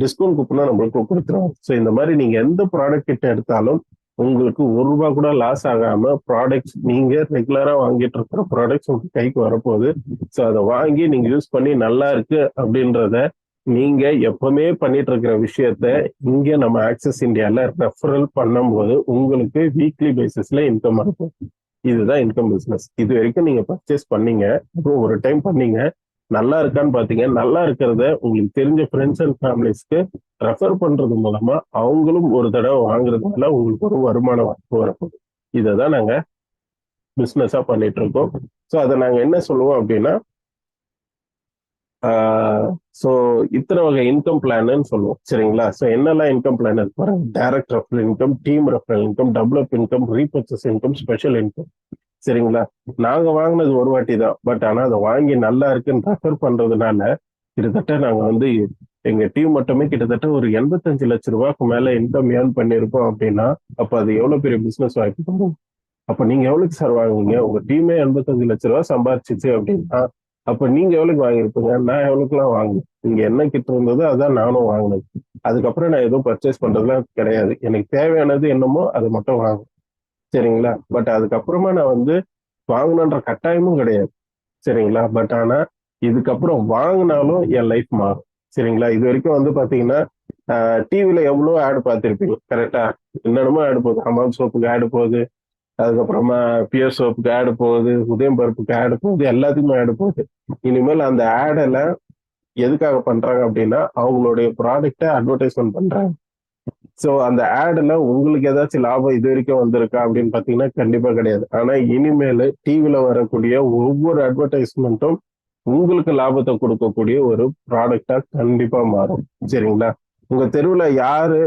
டிஸ்கவுண்ட் கூப்பனா நம்மளுக்கு கொடுத்துருவோம். ஸோ இந்த மாதிரி நீங்க எந்த ப்ராடக்ட் கிட்ட எடுத்தாலும் உங்களுக்கு ₹1 கூட லாஸ் ஆகாம ப்ராடக்ட்ஸ் நீங்க ரெகுலரா வாங்கிட்டு இருக்கிற ப்ராடக்ட்ஸ் உங்களுக்கு கைக்கு வரப்போகுது. ஸோ அதை வாங்கி நீங்க யூஸ் பண்ணி நல்லா இருக்கு அப்படின்றத நீங்க எப்பவுமே பண்ணிட்டு இருக்கிற விஷயத்த இங்க நம்ம ஆக்சஸ் இந்தியால ரெஃபரல் பண்ணும்போது உங்களுக்கு வீக்லி பேசிஸ்ல இன்கம் இருக்கும். இதுதான் இன்கம் பிசினஸ். இது வரைக்கும் நீங்க பர்ச்சேஸ் பண்ணீங்க, அப்புறம் ஒரு டைம் பண்ணீங்க, நல்லா இருக்கான்னு பாத்தீங்க. நல்லா இருக்கிறத உங்களுக்கு தெரிஞ்ச ஃப்ரெண்ட்ஸ் அண்ட் ஃபேமிலிஸ்க்கு ரெஃபர் பண்றது மூலமா அவங்களும் ஒரு தடவை வாங்குறதுனால உங்களுக்கு ஒரு வருமான வாய்ப்பு வரப்போகுது. இதை தான் நாங்க பிசினஸா பண்ணிட்டு இருக்கோம். ஸோ அதை நாங்க என்ன சொல்லுவோம் அப்படின்னா ஸோ இத்தனை வகை இன்கம் பிளான்னு சொல்லுவோம். சரிங்களா? ஸோ என்னெல்லாம் இன்கம் பிளான் இருக்கு பாருங்க. Direct referral income, team referral income, develop income, repurchase income, special income. சரிங்களா? நாங்க வாங்கினது ஒரு வாட்டி தான். பட் ஆனா அதை வாங்கி நல்லா இருக்குன்னு ரெஃபர் பண்றதுனால கிட்டத்தட்ட நாங்க வந்து எங்க டீம் மட்டுமே கிட்டத்தட்ட ஒரு 85 லட்சம் ரூபாய்க்கு மேல இன்கம் ஏர்ன் பண்ணிருக்கோம் அப்படின்னா அப்ப அது எவ்வளவு பெரிய பிசினஸ் வாய்ப்பு தரும். அப்ப நீங்க எவ்வளவுக்கு சார் வாங்குவீங்க? உங்க டீமே 85 லட்சம் ரூபாய் சம்பாரிச்சிச்சு அப்படின்னா அப்ப நீங்க எவ்வளவுக்கு வாங்கியிருப்பீங்க? நான் எவ்வளவுக்குலாம் வாங்கினேன். நீங்க என்ன கிட்ட இருந்ததோ அதான் நானும் வாங்கினது. அதுக்கப்புறம் நான் எதுவும் பர்ச்சேஸ் பண்றதுலாம் கிடையாது. எனக்கு தேவையானது என்னமோ அதை மட்டும் வாங்கும். சரிங்களா? பட் அதுக்கப்புறமா நான் வந்து வாங்கணுன்ற கட்டாயமும் கிடையாது. சரிங்களா? பட் ஆனா இதுக்கப்புறம் வாங்கினாலும் என் லைஃப் மாறும். சரிங்களா? இது வரைக்கும் வந்து பாத்தீங்கன்னா டிவில எவ்வளவு ஆடு பார்த்திருப்பீங்க. கரெக்டா? என்னென்னமோ ஆடு போகுது. ஹமாம் சோப்புக்கு ஆடு போகுது, அதுக்கப்புறமா பியர் சோப்புக்கு ஆடு போகுது, உதயம் பருப்புக்கு ஆடு போகுது, எல்லாத்துக்குமே ஆடு போகுது. இனிமேல் அந்த ஆடெல்லாம் எதுக்காக பண்றாங்க அப்படின்னா அவங்களுடைய ப்ராடக்டை அட்வர்டைஸ்மெண்ட் பண்றாங்க. ஸோ அந்த ஆடுல உங்களுக்கு ஏதாச்சும் லாபம் இது வரைக்கும் வந்திருக்கா அப்படின்னு பாத்தீங்கன்னா கண்டிப்பா கிடையாது. ஆனா இனிமேல் டிவில வரக்கூடிய ஒவ்வொரு அட்வர்டைஸ்மெண்ட்டும் உங்களுக்கு லாபத்தை கொடுக்கக்கூடிய ஒரு ப்ராடக்டா கண்டிப்பா மாறும். சரிங்களா? உங்க தெருவுல யாரு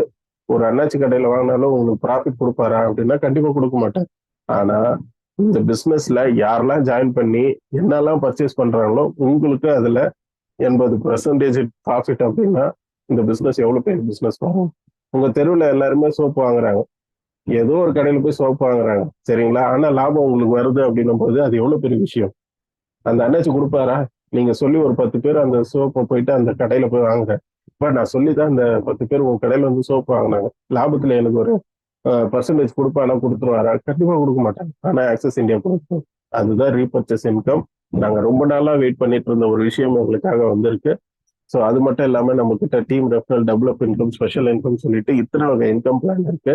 ஒரு அண்ணாச்சி கடையில வாங்கினாலும் உங்களுக்கு ப்ராஃபிட் கொடுப்பாரா அப்படின்னா கண்டிப்பா கொடுக்க மாட்டேன். ஆனா இந்த பிசினஸ்ல யாரெல்லாம் ஜாயின் பண்ணி என்னெல்லாம் பர்ச்சேஸ் பண்றாங்களோ உங்களுக்கு அதுல 80% ப்ராஃபிட் அப்படின்னா இந்த பிசினஸ் எவ்வளவு பெரிய பிசினஸ் வரும். உங்க தெருவுல எல்லாருமே சோப்பு வாங்குறாங்க, ஏதோ ஒரு கடையில போய் சோப்பு வாங்குறாங்க. சரிங்களா? ஆனா லாபம் உங்களுக்கு வருது அப்படின்னும் போது அது எவ்வளவு பெரிய விஷயம். அந்த அண்ணாச்சி கொடுப்பாரா? நீங்க சொல்லி ஒரு 10 பேர் அந்த சோப்பை போயிட்டு அந்த கடையில போய் வாங்குறேன். இப்ப நான் சொல்லிதான் அந்த 10 பேர் உங்க கடையில வந்து சோப்பு வாங்கினாங்க. லாபத்துல எனக்கு ஒரு பர்சன்டேஜ் கொடுப்பானா? கொடுத்துருவாரா? கண்டிப்பா கொடுக்க மாட்டாங்க. ஆனா ஆக்சஸ் இந்தியா கொடுக்கும். அதுதான் ரீபர்ச்சேஸ் இன்கம். நாங்க ரொம்ப நாளா வெயிட் பண்ணிட்டு இருந்த ஒரு விஷயம் எங்களுக்காக வந்திருக்கு. ஸோ அது மட்டும் இல்லாம நம்ம கிட்ட team referral, develop income, special income சொல்லிட்டு இத்தனை வகை இன்கம் பிளான் இருக்கு.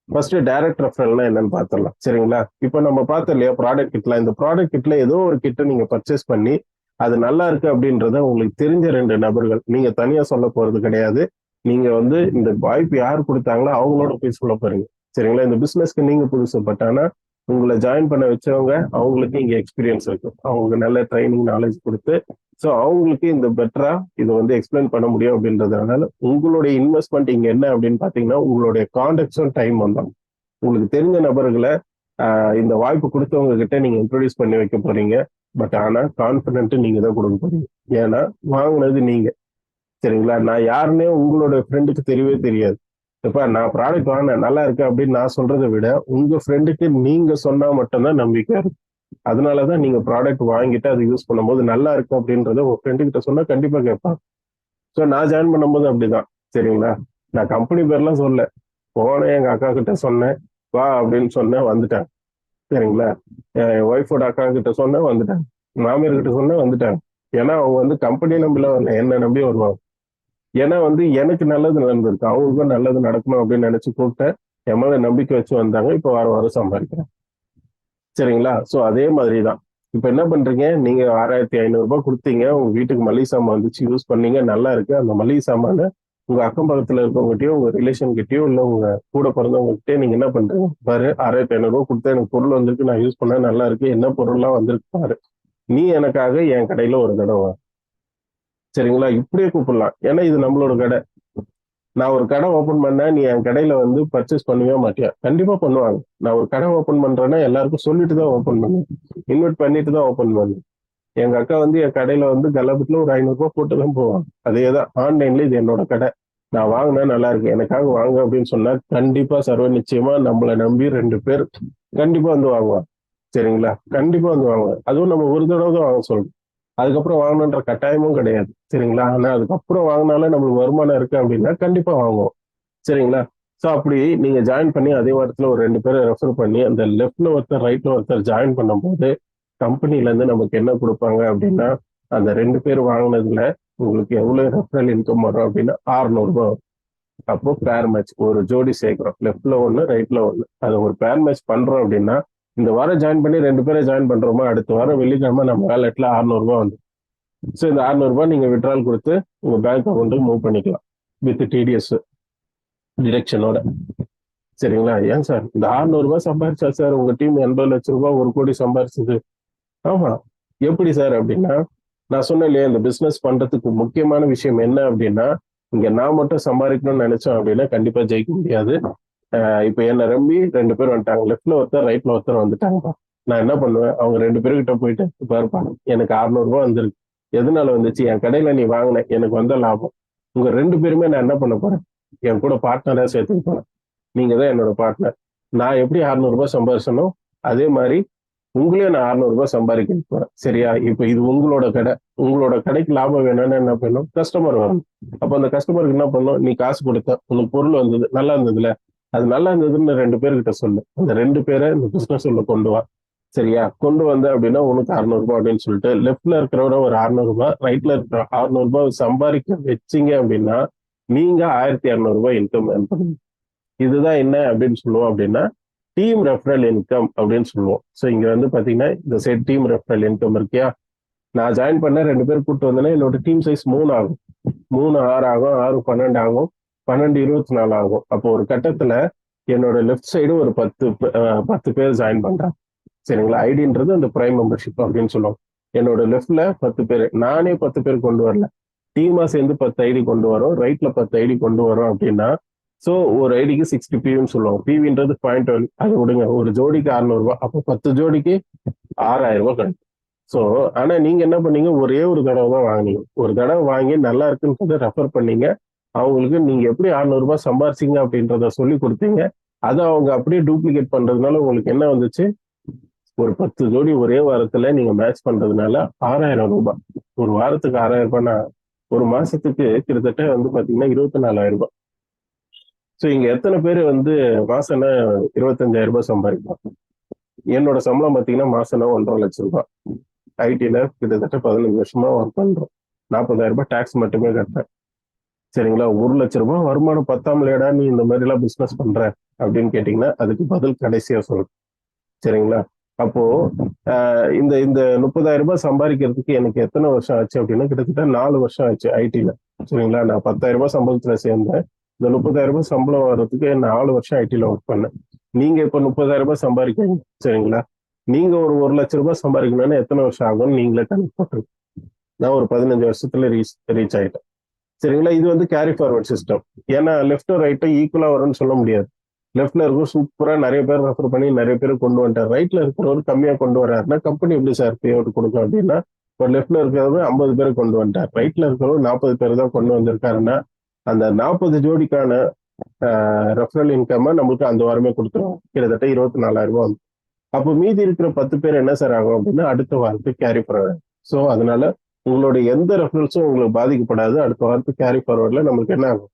ஃபர்ஸ்ட் டைரக்ட் ரெஃபரல்னா என்னன்னு பாத்திரலாம். சரிங்களா? இப்ப நம்ம பார்த்தோம் இல்லையா ப்ராடக்ட் கிட்ல. இந்த ப்ராடக்ட் கிட்ல ஏதோ ஒரு கிட்ட நீங்க பர்ச்சேஸ் பண்ணி அது நல்லா இருக்கு அப்படின்றத உங்களுக்கு தெரிஞ்ச 2 நபர்கள், நீங்க தனியா சொல்ல போறது கிடையாது. நீங்க வந்து இந்த வாய்ப்பு யார் கொடுத்தாங்களோ அவங்களோட போய் சொல்ல போறீங்க. சரிங்களா? இந்த பிசினஸ்க்கு நீங்க புதுசு. பட் ஆனா உங்களை ஜாயின் பண்ண வச்சவங்க அவங்களுக்கு இங்க எக்ஸ்பீரியன்ஸ் இருக்கு. அவங்களுக்கு நல்ல ட்ரைனிங் நாலேஜ் கொடுத்து ஸோ அவங்களுக்கு இந்த பெட்டரா இதை வந்து எக்ஸ்பிளைன் பண்ண முடியும் அப்படின்றதுனால உங்களுடைய இன்வெஸ்ட்மெண்ட் இங்க என்ன அப்படின்னு பாத்தீங்கன்னா உங்களுடைய கான்டாக்ட்ஸும் டைம் வந்தோம். உங்களுக்கு தெரிஞ்ச நபர்களை இந்த வாய்ப்பு கொடுத்தவங்க கிட்ட நீங்க இன்ட்ரோடியூஸ் பண்ணி வைக்க போறீங்க. பட் ஆனா கான்பிடென்ட் நீங்க தான் கொடுக்க போறீங்க. ஏன்னா வாங்கினது நீங்க. சரிங்களா? நான் யாருன்னே உங்களோட ஃப்ரெண்டுக்கு தெரியவே தெரியாது. இப்ப நான் ப்ராடக்ட் வாங்கினேன் நல்லா இருக்கு அப்படின்னு நான் சொல்றதை விட உங்க ஃப்ரெண்டுக்கு நீங்க சொன்னா மட்டும்தான் நம்பிக்கை இருக்கு. அதனாலதான் நீங்க ப்ராடக்ட் வாங்கிட்டு அதை யூஸ் பண்ணும்போது நல்லா இருக்கும் அப்படின்றத உங்க ஃப்ரெண்டு கிட்ட சொன்னா கண்டிப்பா கேட்பாங்க. ஸோ நான் ஜாயின் பண்ணும்போது அப்படிதான். சரிங்களா? நான் கம்பெனி பேர்லாம் சொல்ல, போனேன் எங்க அக்கா கிட்ட சொன்னேன், வா அப்படின்னு சொன்னேன், வந்துட்டாங்க. சரிங்களா? என் ஒய்ஃபோட அக்கா கிட்ட சொன்னேன், வந்துட்டாங்க. மாமியார் கிட்ட சொன்னேன், வந்துட்டாங்க. ஏன்னா அவங்க வந்து கம்பெனி நம்பில வரல, என்ன நம்பி வருவாங்க. ஏன்னா வந்து எனக்கு நல்லது நடந்திருக்கு, அவங்களுக்கும் நல்லது நடக்கணும் அப்படின்னு நினைச்சு கூப்பிட்டேன். என் மேல நம்பிக்கை வச்சு வந்தாங்க. இப்போ வாரம் வாரம் சம்பாதிக்கிறேன். சரிங்களா? ஸோ அதே மாதிரி தான். இப்போ என்ன பண்றீங்க, நீங்க 6500 ரூபாய் கொடுத்தீங்க, உங்க வீட்டுக்கு மளிகை சாமான் வந்துச்சு, யூஸ் பண்ணீங்க, நல்லா இருக்கு. அந்த மளிகை சாமான உங்க அக்கம் பக்கத்துல இருக்கவங்ககிட்டயோ உங்க ரிலேஷன் கிட்டயோ இல்ல உங்க கூட பிறந்தவங்க கிட்டே நீங்க என்ன பண்றீங்க, பாரு 6500 ரூபாய் கொடுத்தா எனக்கு பொருள் வந்திருக்கு, நான் யூஸ் பண்ண நல்லா இருக்கு, என்ன பொருள்லாம் வந்திருக்கு பாரு, நீ எனக்காக என் கடையில ஒரு தடவை வா. சரிங்களா? இப்படியே கூப்பிடலாம். ஏன்னா இது நம்மளோட கடை. நான் ஒரு கடை ஓபன் பண்ணேன், நீ என் கடையில வந்து பர்ச்சேஸ் பண்ணவே மாட்டியா? கண்டிப்பா பண்ணுவாங்க. நான் ஒரு கடை ஓபன் பண்றேன்னா எல்லாருக்கும் சொல்லிட்டு தான் ஓபன் பண்ணுவேன், இன்வைட் பண்ணிட்டு தான் ஓபன் பண்ணுவேன். எங்க அக்கா வந்து என் கடையில வந்து கல்லபத்துல ஒரு 500 ரூபாய் போட்டு தான் போவாங்க. அதேதான் ஆன்லைன்ல இது என்னோட கடை, நான் வாங்கினா நல்லா இருக்கு, எனக்காக வாங்க அப்படின்னு சொன்னா கண்டிப்பா சர்வ நிச்சயமா நம்மளை நம்பி 2 பேர் கண்டிப்பா வந்து வாங்குவாங்க. சரிங்களா? கண்டிப்பா வந்து வாங்குவாங்க. அதுவும் நம்ம ஒரு தடவை தான் வாங்க சொல்லணும், அதுக்கப்புறம் வாங்கணுன்ற கட்டாயமும் கிடையாது. சரிங்களா? ஆனா அதுக்கப்புறம் வாங்கினாலும் நம்மளுக்கு வருமானம் இருக்கு அப்படின்னா கண்டிப்பா வாங்குவோம். சரிங்களா? ஸோ அப்படி நீங்க ஜாயின் பண்ணி அதே வாரத்துல ஒரு 2 பேரை ரெஃபர் பண்ணி அந்த லெஃப்ட்ல ஒருத்தர் ரைட்ல ஒருத்தர் ஜாயின் பண்ணும்போது கம்பெனில இருந்து நமக்கு என்ன கொடுப்பாங்க அப்படின்னா, அந்த 2 பேர் வாங்கினதுல உங்களுக்கு எவ்வளவு ரெஃபரல் இன்கம் வரும் அப்படின்னா 600 ரூபாய் வரும். அப்போ பேர் மேட்ச் ஒரு ஜோடி சேர்க்கிறோம், லெஃப்ட்ல ஒண்ணு ரைட்ல ஒண்ணு, அதை ஒரு பேர் மேட்ச் பண்றோம் அப்படின்னா இந்த வாரம் ஜாயின் பண்ணி 2 பேரை ஜாயின் பண்றோமா, அடுத்த வாரம் வெள்ளிக்கிழமை நம்ம வேலெட்ல 600 ரூபாய் வந்து. ஸோ இந்த 600 ரூபாய் நீங்க விட்ரால் கொடுத்து உங்க பேங்க் அக்கௌண்ட்டுக்கு மூவ் பண்ணிக்கலாம் வித் டிடிஎஸ் டிரெக்ஷனோட. சரிங்களா? ஏன் சார் இந்த 600 ரூபாய் சம்பாரிச்சா சார் உங்க டீம் 80 லட்சம் ரூபாய் 1 கோடி சம்பாரிச்சது? ஆமா. எப்படி சார் அப்படின்னா, நான் சொன்னேன் இல்லையா, இந்த பிசினஸ் பண்றதுக்கு முக்கியமான விஷயம் என்ன அப்படின்னா, இங்க நான் மட்டும் சம்பாதிக்கணும்னு நினைச்சோம் அப்படின்னா கண்டிப்பா ஜெயிக்க முடியாது. இப்ப என்ன நம்பி 2 பேர் வந்துட்டாங்க, லெஃப்ட்ல ஒருத்தர் ரைட்ல ஒருத்தர் வந்துட்டாங்கப்பா. நான் என்ன பண்ணுவேன், அவங்க 2 பேர்கிட்ட போயிட்டு, பாருப்பா எனக்கு 600 ரூபாய் வந்திருக்கு, எதனால வந்துச்சு, என் கடையில நீ வாங்கின எனக்கு வந்த லாபம், உங்க 2 பேருமே நான் என்ன பண்ண போறேன், என் கூட பார்ட்னரா சேர்த்துக்க போறேன். நீங்க தான் என்னோட பார்ட்னர். நான் எப்படி 600 ரூபாய் சம்பாரிச்சனோ அதே மாதிரி உங்களையும் நான் 600 ரூபாய் சம்பாதிக்க போறேன். சரியா? இப்ப இது உங்களோட கடை, உங்களோட கடைக்கு லாபம் வேணும்னா என்ன பண்ணணும், கஸ்டமர் வரணும். அப்ப அந்த கஸ்டமருக்கு என்ன பண்ணணும், நீ காசு கொடுத்த, உனக்கு பொருள் வந்தது, நல்லா இருந்ததுல, அது நல்லா இருந்ததுன்னு 2 பேர்கிட்ட சொல்லு, அந்த 2 பேரை இந்த பிசினஸ் உள்ள கொண்டு வா. சரியா? கொண்டு வந்த அப்படின்னா உனக்கு 600 ரூபாய் அப்படின்னு சொல்லிட்டு லெஃப்ட்ல இருக்கிறவரை ஒரு 600 ரூபாய், ரைட்ல இருக்கிற 600 ரூபாய் சம்பாதிக்க வச்சீங்க அப்படின்னா நீங்க 1200 ரூபாய் இன்கம் ஏர்ன் பண்ணுவீங்க. இதுதான் என்ன அப்படின்னு சொல்லுவோம் அப்படின்னா டீம் ரெஃபரல் இன்கம் அப்படின்னு சொல்லுவோம். ஸோ இங்க வந்து பாத்தீங்கன்னா இந்த சைட் டீம் ரெஃபரல் இன்கம் இருக்கியா, நான் ஜாயின் பண்ண 2 பேர் கூப்பிட்டு வந்தேன்னா என்னோட டீம் சைஸ் 3 ஆகும், 3 6 ஆகும், 6 12 ஆகும், 12 24 ஆகும். அப்போ ஒரு கட்டத்துல என்னோட லெஃப்ட் சைடு ஒரு 10 பேர் ஜாயின் பண்றாங்க. சரிங்களா? ஐடின்றது அந்த பிரைம் மெம்பர்ஷிப் அப்படின்னு சொல்லுவோம். என்னோட லெஃப்ட்ல 10 பேர், நானே 10 பேர் கொண்டு வரல, டீமா சேர்ந்து 10 ஐடி கொண்டு வரோம், ரைட்ல 10 ஐடி கொண்டு வரோம் அப்படின்னா ஸோ ஒரு ஐடிக்கு 60 பிவின்னு சொல்லுவாங்க. பிவின்றது 0.1, அது விடுங்க, ஒரு ஜோடிக்கு 600 ரூபாய், அப்போ 10 ஜோடிக்கு 6000 ரூபாய் கிடைக்கும். ஸோ ஆனா நீங்க என்ன பண்ணீங்க, ஒரே ஒரு தடவை தான் வாங்கினீங்க, ஒரு தடவை வாங்கி நல்லா இருக்குன்னு ரெஃபர் பண்ணீங்க, அவங்களுக்கு நீங்க எப்படி 600 ரூபாய் சம்பாரிச்சிங்க அப்படின்றத சொல்லி கொடுத்தீங்க. அதை அவங்க அப்படியே டூப்ளிகேட் பண்றதுனால உங்களுக்கு என்ன வந்துச்சு, ஒரு 10 ஜோடி ஒரே வாரத்துல நீங்க மேட்ச் பண்றதுனால 6000 ரூபாய். ஒரு வாரத்துக்கு 6000 ரூபாய்னா ஒரு மாசத்துக்கு கிட்டத்தட்ட வந்து பாத்தீங்கன்னா 24,000 ரூபாய். ஸோ இங்க எத்தனை பேர் வந்து மாசம்னா 25,000 ரூபாய் சம்பாதிப்பாங்க? என்னோட சம்பளம் பார்த்தீங்கன்னா மாசம்னா 1.5 லட்சம் ரூபாய். ஐடில கிட்டத்தட்ட 15 வருஷமா ஒர்க் பண்றோம். 40,000 ரூபாய் டாக்ஸ் மட்டுமே கட்டுறேன். சரிங்களா? 1 லட்சம் ரூபாய் வருமானம் பத்தாமலேடா நீ இந்த மாதிரி எல்லாம் பிசினஸ் பண்ற அப்படின்னு கேட்டீங்கன்னா அதுக்கு பதில் கடைசியா சொல்றேன். சரிங்களா? அப்போ இந்த இந்த 30,000 ரூபாய் சம்பாதிக்கிறதுக்கு எனக்கு எத்தனை வருஷம் ஆச்சு அப்படின்னா கிட்டத்தட்ட 4 வருஷம் ஆச்சு ஐடில. சரிங்களா? நான் 10,000 ரூபாய் சம்பளத்துல சேர்ந்தேன். இந்த 30,000 ரூபாய் சம்பளம் வர்றதுக்கு 4 வருஷம் ஐடில ஒர்க் பண்ணேன். நீங்க இப்ப 30,000 ரூபாய் சம்பாதிக்கிறீங்க. சரிங்களா? நீங்க ஒரு 1 லட்சம் ரூபாய் சம்பாதிக்கணும்னா எத்தனை வருஷம் ஆகும்னு நீங்களே கணக்கு போட்டுருங்க. நான் ஒரு 15 வருஷத்துல ரீச் ஆயிட்டேன். சரிங்களா? இது வந்து கேரி ஃபார்வர்ட் சிஸ்டம். ஏன்னா லெஃப்ட்டும் ரைட்டும் ஈக்குவலா வரும்னு சொல்ல முடியாது. லெஃப்ட்ல இருக்கும் சூப்பரா நிறைய பேர் ரெஃபர் பண்ணி நிறைய பேர் கொண்டு வந்துட்டார். ரைட்ல இருக்கிறவர் கம்மியா கொண்டு வர்றாருன்னா கம்பெனி எப்படி சார் பே அவுட் கொடுக்கும் அப்படின்னா, ஒரு லெஃப்ட்ல இருக்கிறவர் 50 பேரை கொண்டு வந்துட்டார், ரைட்ல இருக்கிறவர் 40 பேர் தான் கொண்டு வந்திருக்காருன்னா அந்த 40 ஜோடிக்கான ரெஃபரல் இன்கம் நமக்கு அந்த வாரமே கொடுத்துருவோம். கிட்டத்தட்ட 24,000 ரூபாய். அப்போ மீதி இருக்கிற 10 பேர் என்ன சார் ஆகும் அப்படின்னா அடுத்த வாரத்துக்கு கேரி ஃபார்வர்ட். ஸோ அதனால உங்களுடைய எந்த ரெஃபரன்ஸும் உங்களுக்கு பாதிக்கப்படாது. அடுத்த வாரத்துக்கு கேரி ஃபார்வர்ட்ல நம்மளுக்கு என்ன ஆகும்,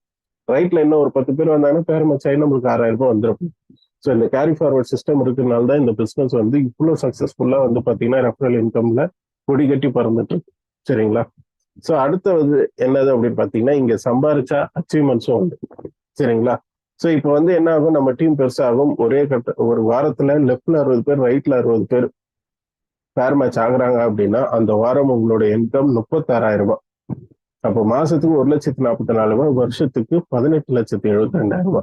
ரைட்ல இன்னும் ஒரு 10 பேர் வந்தாங்கன்னா பேர் மச்சாய் நம்மளுக்கு 6,000 ரூபாய் வந்துடும். ஸோ இந்த கேரி ஃபார்வர்ட் சிஸ்டம் இருக்கிறதுனால தான் இந்த பிசினஸ் வந்து இவ்வளோ சக்சஸ்ஃபுல்லா வந்து பாத்தீங்கன்னா ரெஃபரல் இன்கம்ல கொடி கட்டி பறந்துட்டு இருக்கு. சரிங்களா? ஸோ அடுத்தது என்னது அப்படின்னு பாத்தீங்கன்னா இங்க சம்பாரிச்சா அச்சீவ்மெண்ட்ஸும் உண்டு. சரிங்களா? ஸோ இப்போ வந்து என்ன ஆகும், நம்ம டீம் பெருசாகும். ஒரே ஒரு வாரத்துல லெஃப்ட்ல 60 பேர் ரைட்ல 60 பேர் பேர் மேட்ச் ஆகுறாங்க அப்படின்னா அந்த வாரம் உங்களோட இன்கம் 36,000 ரூபாய். அப்போ மாசத்துக்கு 1,44,000 வருஷத்துக்கு 18,72,000.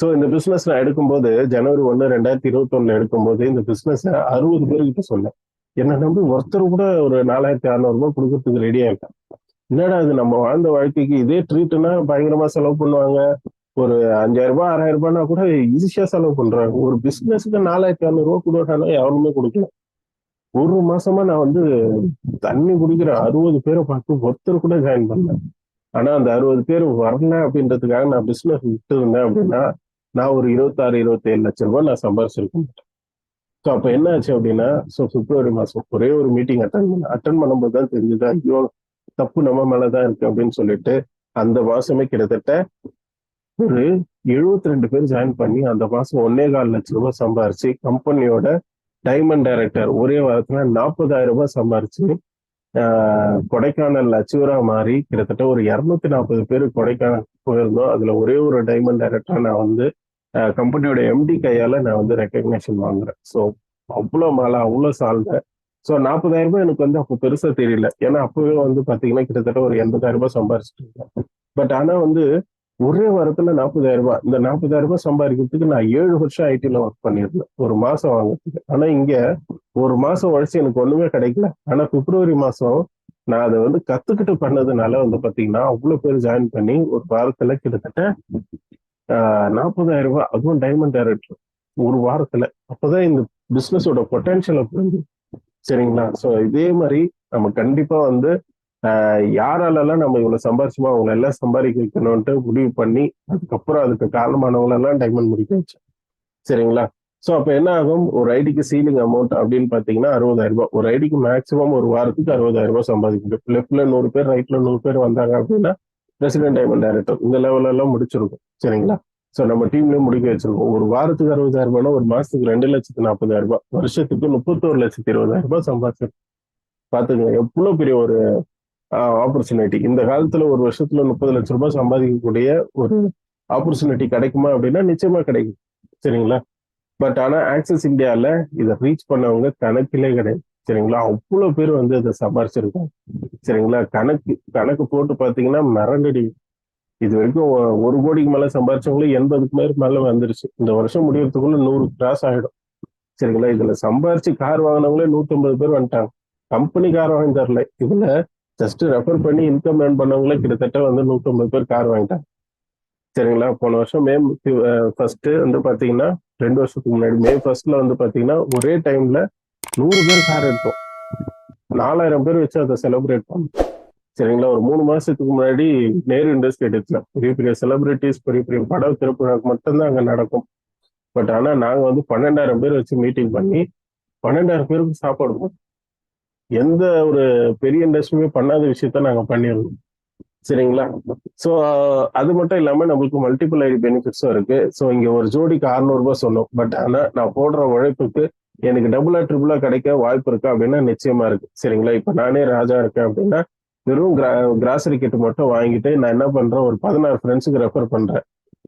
ஸோ இந்த பிசினஸ் நான் எடுக்கும்போது ஜனவரி 1, 2021 எடுக்கும்போது இந்த பிசினஸ் 60 பேர்கிட்ட சொன்னேன். என்ன நம்பி ஒருத்தர் கூட ஒரு 4,600 கொடுக்கறதுக்கு ரெடியா இருக்காங்க. என்னடா இது, நம்ம வாழ்ந்த வாழ்க்கைக்கு இதே ட்ரீட்னா பயங்கரமா செலவு பண்ணுவாங்க. ஒரு 5,000 6,000 ரூபாய்னா கூட ஈஸியா செலவு பண்றாங்க. ஒரு பிசினஸுக்கு 4,600 கொடுக்கணும், எவனுமே கொடுக்கல. ஒரு மாசமா நான் வந்து தண்ணி குடிக்கிற 60 பேரை பார்த்து ஒருத்தர் கூட ஜாயின் பண்ணேன். ஆனா அந்த 60 பேர் வரல அப்படின்றதுக்காக நான் பிசினஸ் விட்டு இருந்தேன் அப்படின்னா நான் ஒரு 26-27 லட்சம் ரூபாய் நான் சம்பாரிச்சிருக்க மாட்டேன். ஸோ அப்ப என்ன ஆச்சு அப்படின்னா, ஸோ பிப்ரவரி மாசம் ஒரே ஒரு மீட்டிங் அட்டன் பண்ணும்போது தான் தெரிஞ்சுது, ஐயோ தப்பு நம்ம மேலதான் இருக்கு அப்படின்னு சொல்லிட்டு அந்த மாசமே கிட்டத்தட்ட ஒரு 72 பேர் ஜாயின் பண்ணி அந்த மாசம் 1.25 லட்சம் ரூபாய் சம்பாரிச்சு கம்பெனியோட டைமண்ட் டைரக்டர் ஒரே வாரத்துல 40,000 ரூபாய் சம்பாரிச்சு கொடைக்கானல் அச்சீவரா மாறி கிட்டத்தட்ட ஒரு 240 பேர் கொடைக்கானல் போயிருந்தோம். அதுல ஒரே ஒரு டைமண்ட் டைரக்டரா நான் வந்து கம்பெனியோட எம்டி கையால நான் வந்து ரெக்கக்னேஷன் வாங்குறேன். ஸோ அவ்வளோ மேல அவ்வளோ சால்வை. ஸோ 40,000 ரூபாய் எனக்கு வந்து அப்போ பெருசா தெரியல. ஏன்னா அப்பவே வந்து பாத்தீங்கன்னா கிட்டத்தட்ட ஒரு 80,000 ரூபாய் சம்பாரிச்சிட்டு இருக்கேன். பட் ஆனா வந்து ஒரே வாரத்துல 40,000 ரூபாய், இந்த 40,000 ரூபாய் சம்பாதிக்கிறதுக்கு நான் 7 வருஷம் ஐடில ஒர்க் பண்ணியிருந்தேன் ஒரு மாசம் வாங்குறதுக்கு. ஆனா இங்க ஒரு மாசம் உழைச்சு எனக்கு ஒண்ணுமே கிடைக்கல. ஆனா பிப்ரவரி மாசம் நான் அதை வந்து கத்துக்கிட்டு பண்ணதுனால வந்து பாத்தீங்கன்னா அவ்வளவு பேர் ஜாயின் பண்ணி ஒரு வாரத்துல கிட்டத்தட்ட 40,000 ரூபாய், அதுவும் டைமண்ட் டைரக்டர் ஒரு வாரத்துல. அப்பதான் இந்த பிசினஸோட பொட்டன்ஷியலை புரிஞ்சு. சரிங்களா? ஸோ இதே மாதிரி நம்ம கண்டிப்பா வந்து யாராலெல்லாம் நம்ம இவ்வளவு சம்பாரிச்சுமோ அவங்க எல்லாம் சம்பாதிக்க வைக்கணும்ட்டு முடிவு பண்ணி அதுக்கப்புறம் அதுக்கு காரணமானவங்களெல்லாம் டைமண்ட் முடிக்க வச்சேன். சரிங்களா? ஸோ அப்ப என்ன ஆகும், ஒரு ஐடிக்கு சீலிங் அமௌண்ட் அப்படின்னு பாத்தீங்கன்னா 60,000 ரூபாய். ஒரு ஐடிக்கு மேக்சிமம் ஒரு வாரத்துக்கு 60,000 ரூபாய் சம்பாதிக்க முடியும். லெஃப்ட்ல 100 பேர் ரைட்ல 100 பேர் வந்தாங்க அப்படின்னா பிரசிடென்ட் டைமண்ட் டைரக்டர் இந்த லெவல்ல எல்லாம் முடிச்சிருக்கும். சரிங்களா? ஸோ நம்ம டீம்லயும் முடிக்க வச்சிருக்கோம். ஒரு வாரத்துக்கு 60,000 ரூபாய்னா ஒரு மாசத்துக்கு 2,40,000 ரூபாய், வருஷத்துக்கு 31,20,000 ரூபாய் சம்பாதிச்சிருக்கோம். பாத்துக்கங்க எவ்வளவு பெரிய ஒரு ஆப்பர்ச்சுனிட்டி. இந்த காலத்துல ஒரு வருஷத்துல 30 லட்சம் ரூபாய் சம்பாதிக்கக்கூடிய ஒரு ஆப்பர்ச்சுனிட்டி கிடைக்குமா அப்படின்னா நிச்சயமா கிடைக்கும். சரிங்களா? பட் ஆனா ஆக்சஸ் இந்தியால இதை ரீச் பண்ணவங்க கணக்கிலே கிடையாது. சரிங்களா? அவ்வளவு பேர் வந்து அதை சம்பாரிச்சிருக்காங்க. சரிங்களா? கணக்கு போட்டு பாத்தீங்கன்னா மிரண்டடி. இது வரைக்கும் 1 கோடிக்கு மேல சம்பாரிச்சவங்களும் 80க்கு மேல வந்துருச்சு. இந்த வருஷம் முடியறதுக்குள்ள 100 கிராஸ் ஆயிடும். சரிங்களா? இதுல சம்பாரிச்சு கார் வாங்கினவங்களே 150 பேர் வந்துட்டாங்க. கம்பெனி கார் வாங்கி தரல, இதுல ஜஸ்ட் ரெஃபர் பண்ணி இன்கம் ஏர்ன் பண்ணவங்களே கிட்டத்தட்ட வந்து 150 பேர் கார் வாங்கிட்டாங்க. சரிங்களா? போன வருஷம் மே 1 வந்து பாத்தீங்கன்னா 2 வருஷத்துக்கு முன்னாடி மே 1 வந்து பாத்தீங்கன்னா ஒரே டைம்ல 100 பேர் கார் எடுத்தோம். 4,000 பேர் வச்சு அதை செலிப்ரேட் பண்ணோம். சரிங்களா? ஒரு 3 மாசத்துக்கு முன்னாடி நேரு இண்டஸ்ட்ரி எடுத்துல பெரிய பெரிய செலிபிரிட்டிஸ் பெரிய பெரிய பட திருப்பழாக்கு மட்டும்தான் அங்க நடக்கும். பட் ஆனா நாங்க வந்து 12,000 பேர் வச்சு மீட்டிங் பண்ணி 12,000 பேருக்கு சாப்பாடு போட்டோம். எந்த ஒரு பெரிய இண்டஸ்ட்ரியுமே பண்ணாத விஷயத்த நாங்க பண்ணிருந்தோம். சரிங்களா? ஸோ அது மட்டும் இல்லாம நம்மளுக்கு மல்டிபிள் ஐடி பெனிஃபிட்ஸும் இருக்கு. ஸோ இங்க ஒரு ஜோடிக்கு 600 ரூபாய் சொன்னோம். பட் ஆனா நான் போடுற உழைப்புக்கு எனக்கு டபுளா ட்ரிபிளா கிடைக்க வாய்ப்பு இருக்கா அப்படின்னா நிச்சயமா இருக்கு. சரிங்களா? இப்ப நானே ராஜா இருக்கேன் அப்படின்னா வெறும் கிராசரி கிட் மட்டும் வாங்கிட்டு நான் என்ன பண்றேன், ஒரு 16 ஃப்ரெண்ட்ஸுக்கு ரெஃபர் பண்றேன்.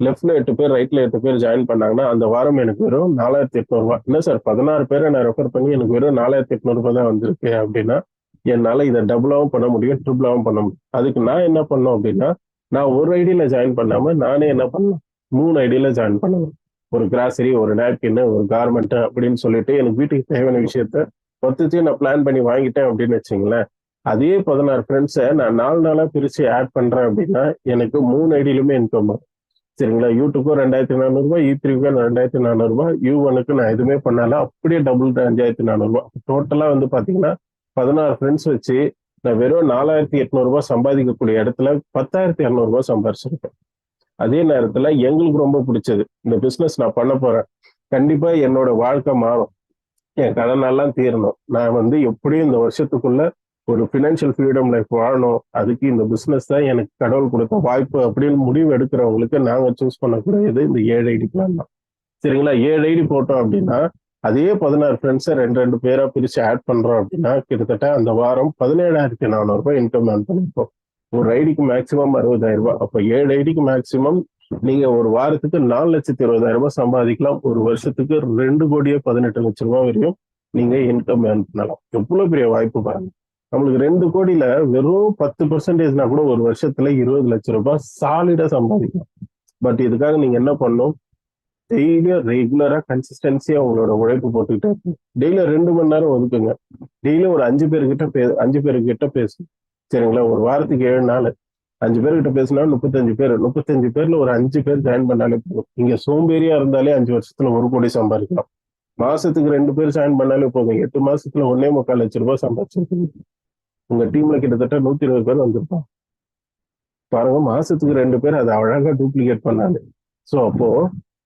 லெஃப்ட்ல 8 பேர் ரைட்ல 8 பேர் ஜாயின் பண்ணாங்கன்னா அந்த வாரம் எனக்கு வெறும் 4,800 ரூபாய். என்ன சார் 16 பேரை நான் ரெஃபர் பண்ணி எனக்கு வெறும் 4,800 ரூபாய் தான் வந்திருக்கு அப்படின்னா என்னால இதை டபுளாவும் பண்ண முடியும், ட்ரிபிளாவும் பண்ண முடியும். அதுக்கு நான் என்ன பண்ணோம் அப்படின்னா நான் ஒரு ஐடியில ஜாயின் பண்ணாம நானே என்ன பண்ணேன், 3 ஐடியில ஜாயின் பண்ணுவேன். ஒரு கிராசரி, ஒரு நாப்கின், ஒரு கார்மெண்ட் அப்படின்னு சொல்லிட்டு எனக்கு வீட்டுக்கு தேவையான விஷயத்த மொத்தத்தையும் நான் பிளான் பண்ணி வாங்கிட்டேன் அப்படின்னு வச்சுங்களேன். அதே 16 ஃப்ரெண்ட்ஸை நான் 4 நாளா பிரிச்சு ஆட் பண்றேன் அப்படின்னா எனக்கு 3 ஐடியிலுமே இன்கம் வரும். சரிங்களா? யூடியூப்க்கும் 2400 ரூபாய், E3க்கும் 2400 ரூபாய், U1க்கு நான் எதுவுமே பண்ணால அப்படியே டபுள் 5400 ரூபாய். டோட்டலா வந்து பாத்தீங்கன்னா 16 ஃப்ரெண்ட்ஸ் வச்சு நான் வெறும் 4800 ரூபாய் சம்பாதிக்கக்கூடிய இடத்துல 10,200 ரூபாய் சம்பாதிச்சிருக்கேன். அதே நேரத்துல எங்களுக்கு ரொம்ப பிடிச்சது இந்த பிசினஸ் நான் பண்ண போறேன், கண்டிப்பா என்னோட வாழ்க்கை மாறும், என் கடனெல்லாம் தீரணும், நான் வந்து எப்படியும் இந்த வருஷத்துக்குள்ள ஒரு ஃபினான்ஷியல் ஃப்ரீடம் லைஃப் வாழணும், அதுக்கு இந்த பிசினஸ் தான் எனக்கு கடவுள் கொடுத்த வாய்ப்பு அப்படின்னு முடிவு எடுக்கிறவங்களுக்கு நாங்க சூஸ் பண்ணக்கூடியது இந்த 7 ஐடி பிளான் தான். சரிங்களா? 7 ஐடி போட்டோம் அப்படின்னா அதே 16 ஃப்ரெண்ட்ஸை 2 பேரா பிரிச்சு ஆட் பண்றோம் அப்படின்னா கிட்டத்தட்ட அந்த வாரம் 17,400 ரூபாய் இன்கம் ஏர்ன் பண்ணிருப்போம். ஒரு ஐடிக்கு மேக்சிமம் 60,000 ரூபாய். அப்ப 7 ஐடிக்கு மேக்சிமம் நீங்க ஒரு வாரத்துக்கு 4,20,000 ரூபாய் சம்பாதிக்கலாம். ஒரு வருஷத்துக்கு 2,18,00,000 ரூபாய் வரையும் நீங்க இன்கம் ஏர்ன் பண்ணலாம். எவ்வளவு பெரிய வாய்ப்பு பாருங்க. நம்மளுக்கு 2 கோடியில வெறும் 10%னா கூட ஒரு வருஷத்துல 20 லட்சம் ரூபாய் சாலிடா சம்பாதிக்கலாம். பட் இதுக்காக நீங்க என்ன பண்ணணும்? டெய்லியும் ரெகுலரா கன்சிஸ்டன்சியா உங்களோட உழைப்பு போட்டுக்கிட்டே இருக்கு. டெய்லியும் 2 மணி நேரம் ஒதுக்குங்க. டெய்லியும் ஒரு 5 பேர்கிட்ட பேசுங்க. சரிங்களா? ஒரு வாரத்துக்கு 7 நாள் 5 பேர்கிட்ட பேசினா 35 பேர்ல ஒரு 5 பேர் ஜாயின் பண்ணாலே போதும். நீங்க சோம்பேறியா இருந்தாலே 5 வருஷத்துல 1 கோடி சம்பாதிக்கலாம். மாசத்துக்கு 2 பேர் ஜாயின் பண்ணாலே போதும். 8 மாசத்துல 1,4 லட்சம் ரூபாய் சம்பாதிச்சிருக்கீங்க. உங்க டீம்ல கிட்டத்தட்ட 120 பேர் வந்திருப்பாங்க. பாருங்க, மாசத்துக்கு 2 பேர் அதை அழகா டூப்ளிகேட் பண்ணாங்க. சோ அப்போ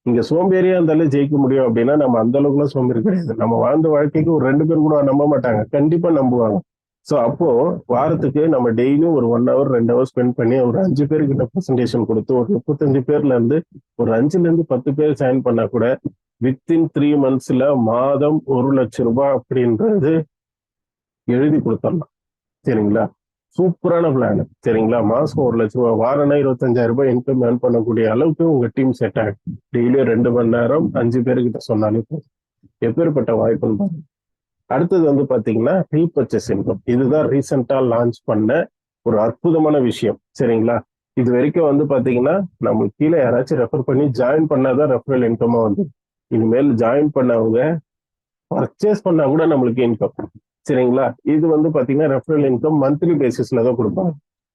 இங்க சோம்பேறியா இருந்தாலே ஜெயிக்க முடியும் அப்படின்னா நம்ம அந்த அளவுக்குலாம் சோம்பேறி கிடையாது. நம்ம வாழ்ந்த வாழ்க்கைக்கு ஒரு 2 பேர் கூட நம்ப மாட்டாங்க, கண்டிப்பா நம்புவாங்க. சோ அப்போ வாரத்துக்கு நம்ம டெய்லியும் ஒரு 1 hour 2 hours ஸ்பெண்ட் பண்ணி ஒரு 5 பேர்கிட்ட பிரசன்டேஷன் கொடுத்து ஒரு 35 பேர்ல இருந்து ஒரு 5ல இருந்து 10 பேர் ஜாயின் பண்ணா கூட வித்தின் 3 monthsல மாதம் 1 லட்சம் ரூபாய் அப்படின்றது எழுதி கொடுத்துடலாம். சரிங்களா? சூப்பரான பிளான். சரிங்களா? மாசம் 1 லட்சம் ரூபாய், வாரம்னா 25,000 ரூபாய் இன்கம் ஏர்ன் பண்ணக்கூடிய அளவுக்கு உங்க டீம் செட் ஆகும். டெய்லியும் 2 மணி நேரம் 5 பேர்கிட்ட சொன்னாலே போதும். எப்பேற்பட்ட வாய்ப்புன்னு பாருங்க. அடுத்தது வந்து பாத்தீங்கன்னா ரீபர்ச்சேஸ் இன்கம். இதுதான் ரீசெண்டா லான்ச் பண்ண ஒரு அற்புதமான விஷயம். சரிங்களா? இது வரைக்கும் வந்து பாத்தீங்கன்னா நம்மளுக்கு கீழே யாராச்சும் ரெஃபர் பண்ணி ஜாயின் பண்ணாதான் ரெஃபரல் இன்கமா வந்து, இனிமேல் ஜாயின் பண்ணவங்க பர்ச்சேஸ் பண்ணா கூட நம்மளுக்கு இன்கம். சரிங்களா? இது வந்து பாத்தீங்கன்னா ரெஃபரல் இன்கம் மந்த்லி பேசிஸ்ல தான் கொடுப்பாங்க.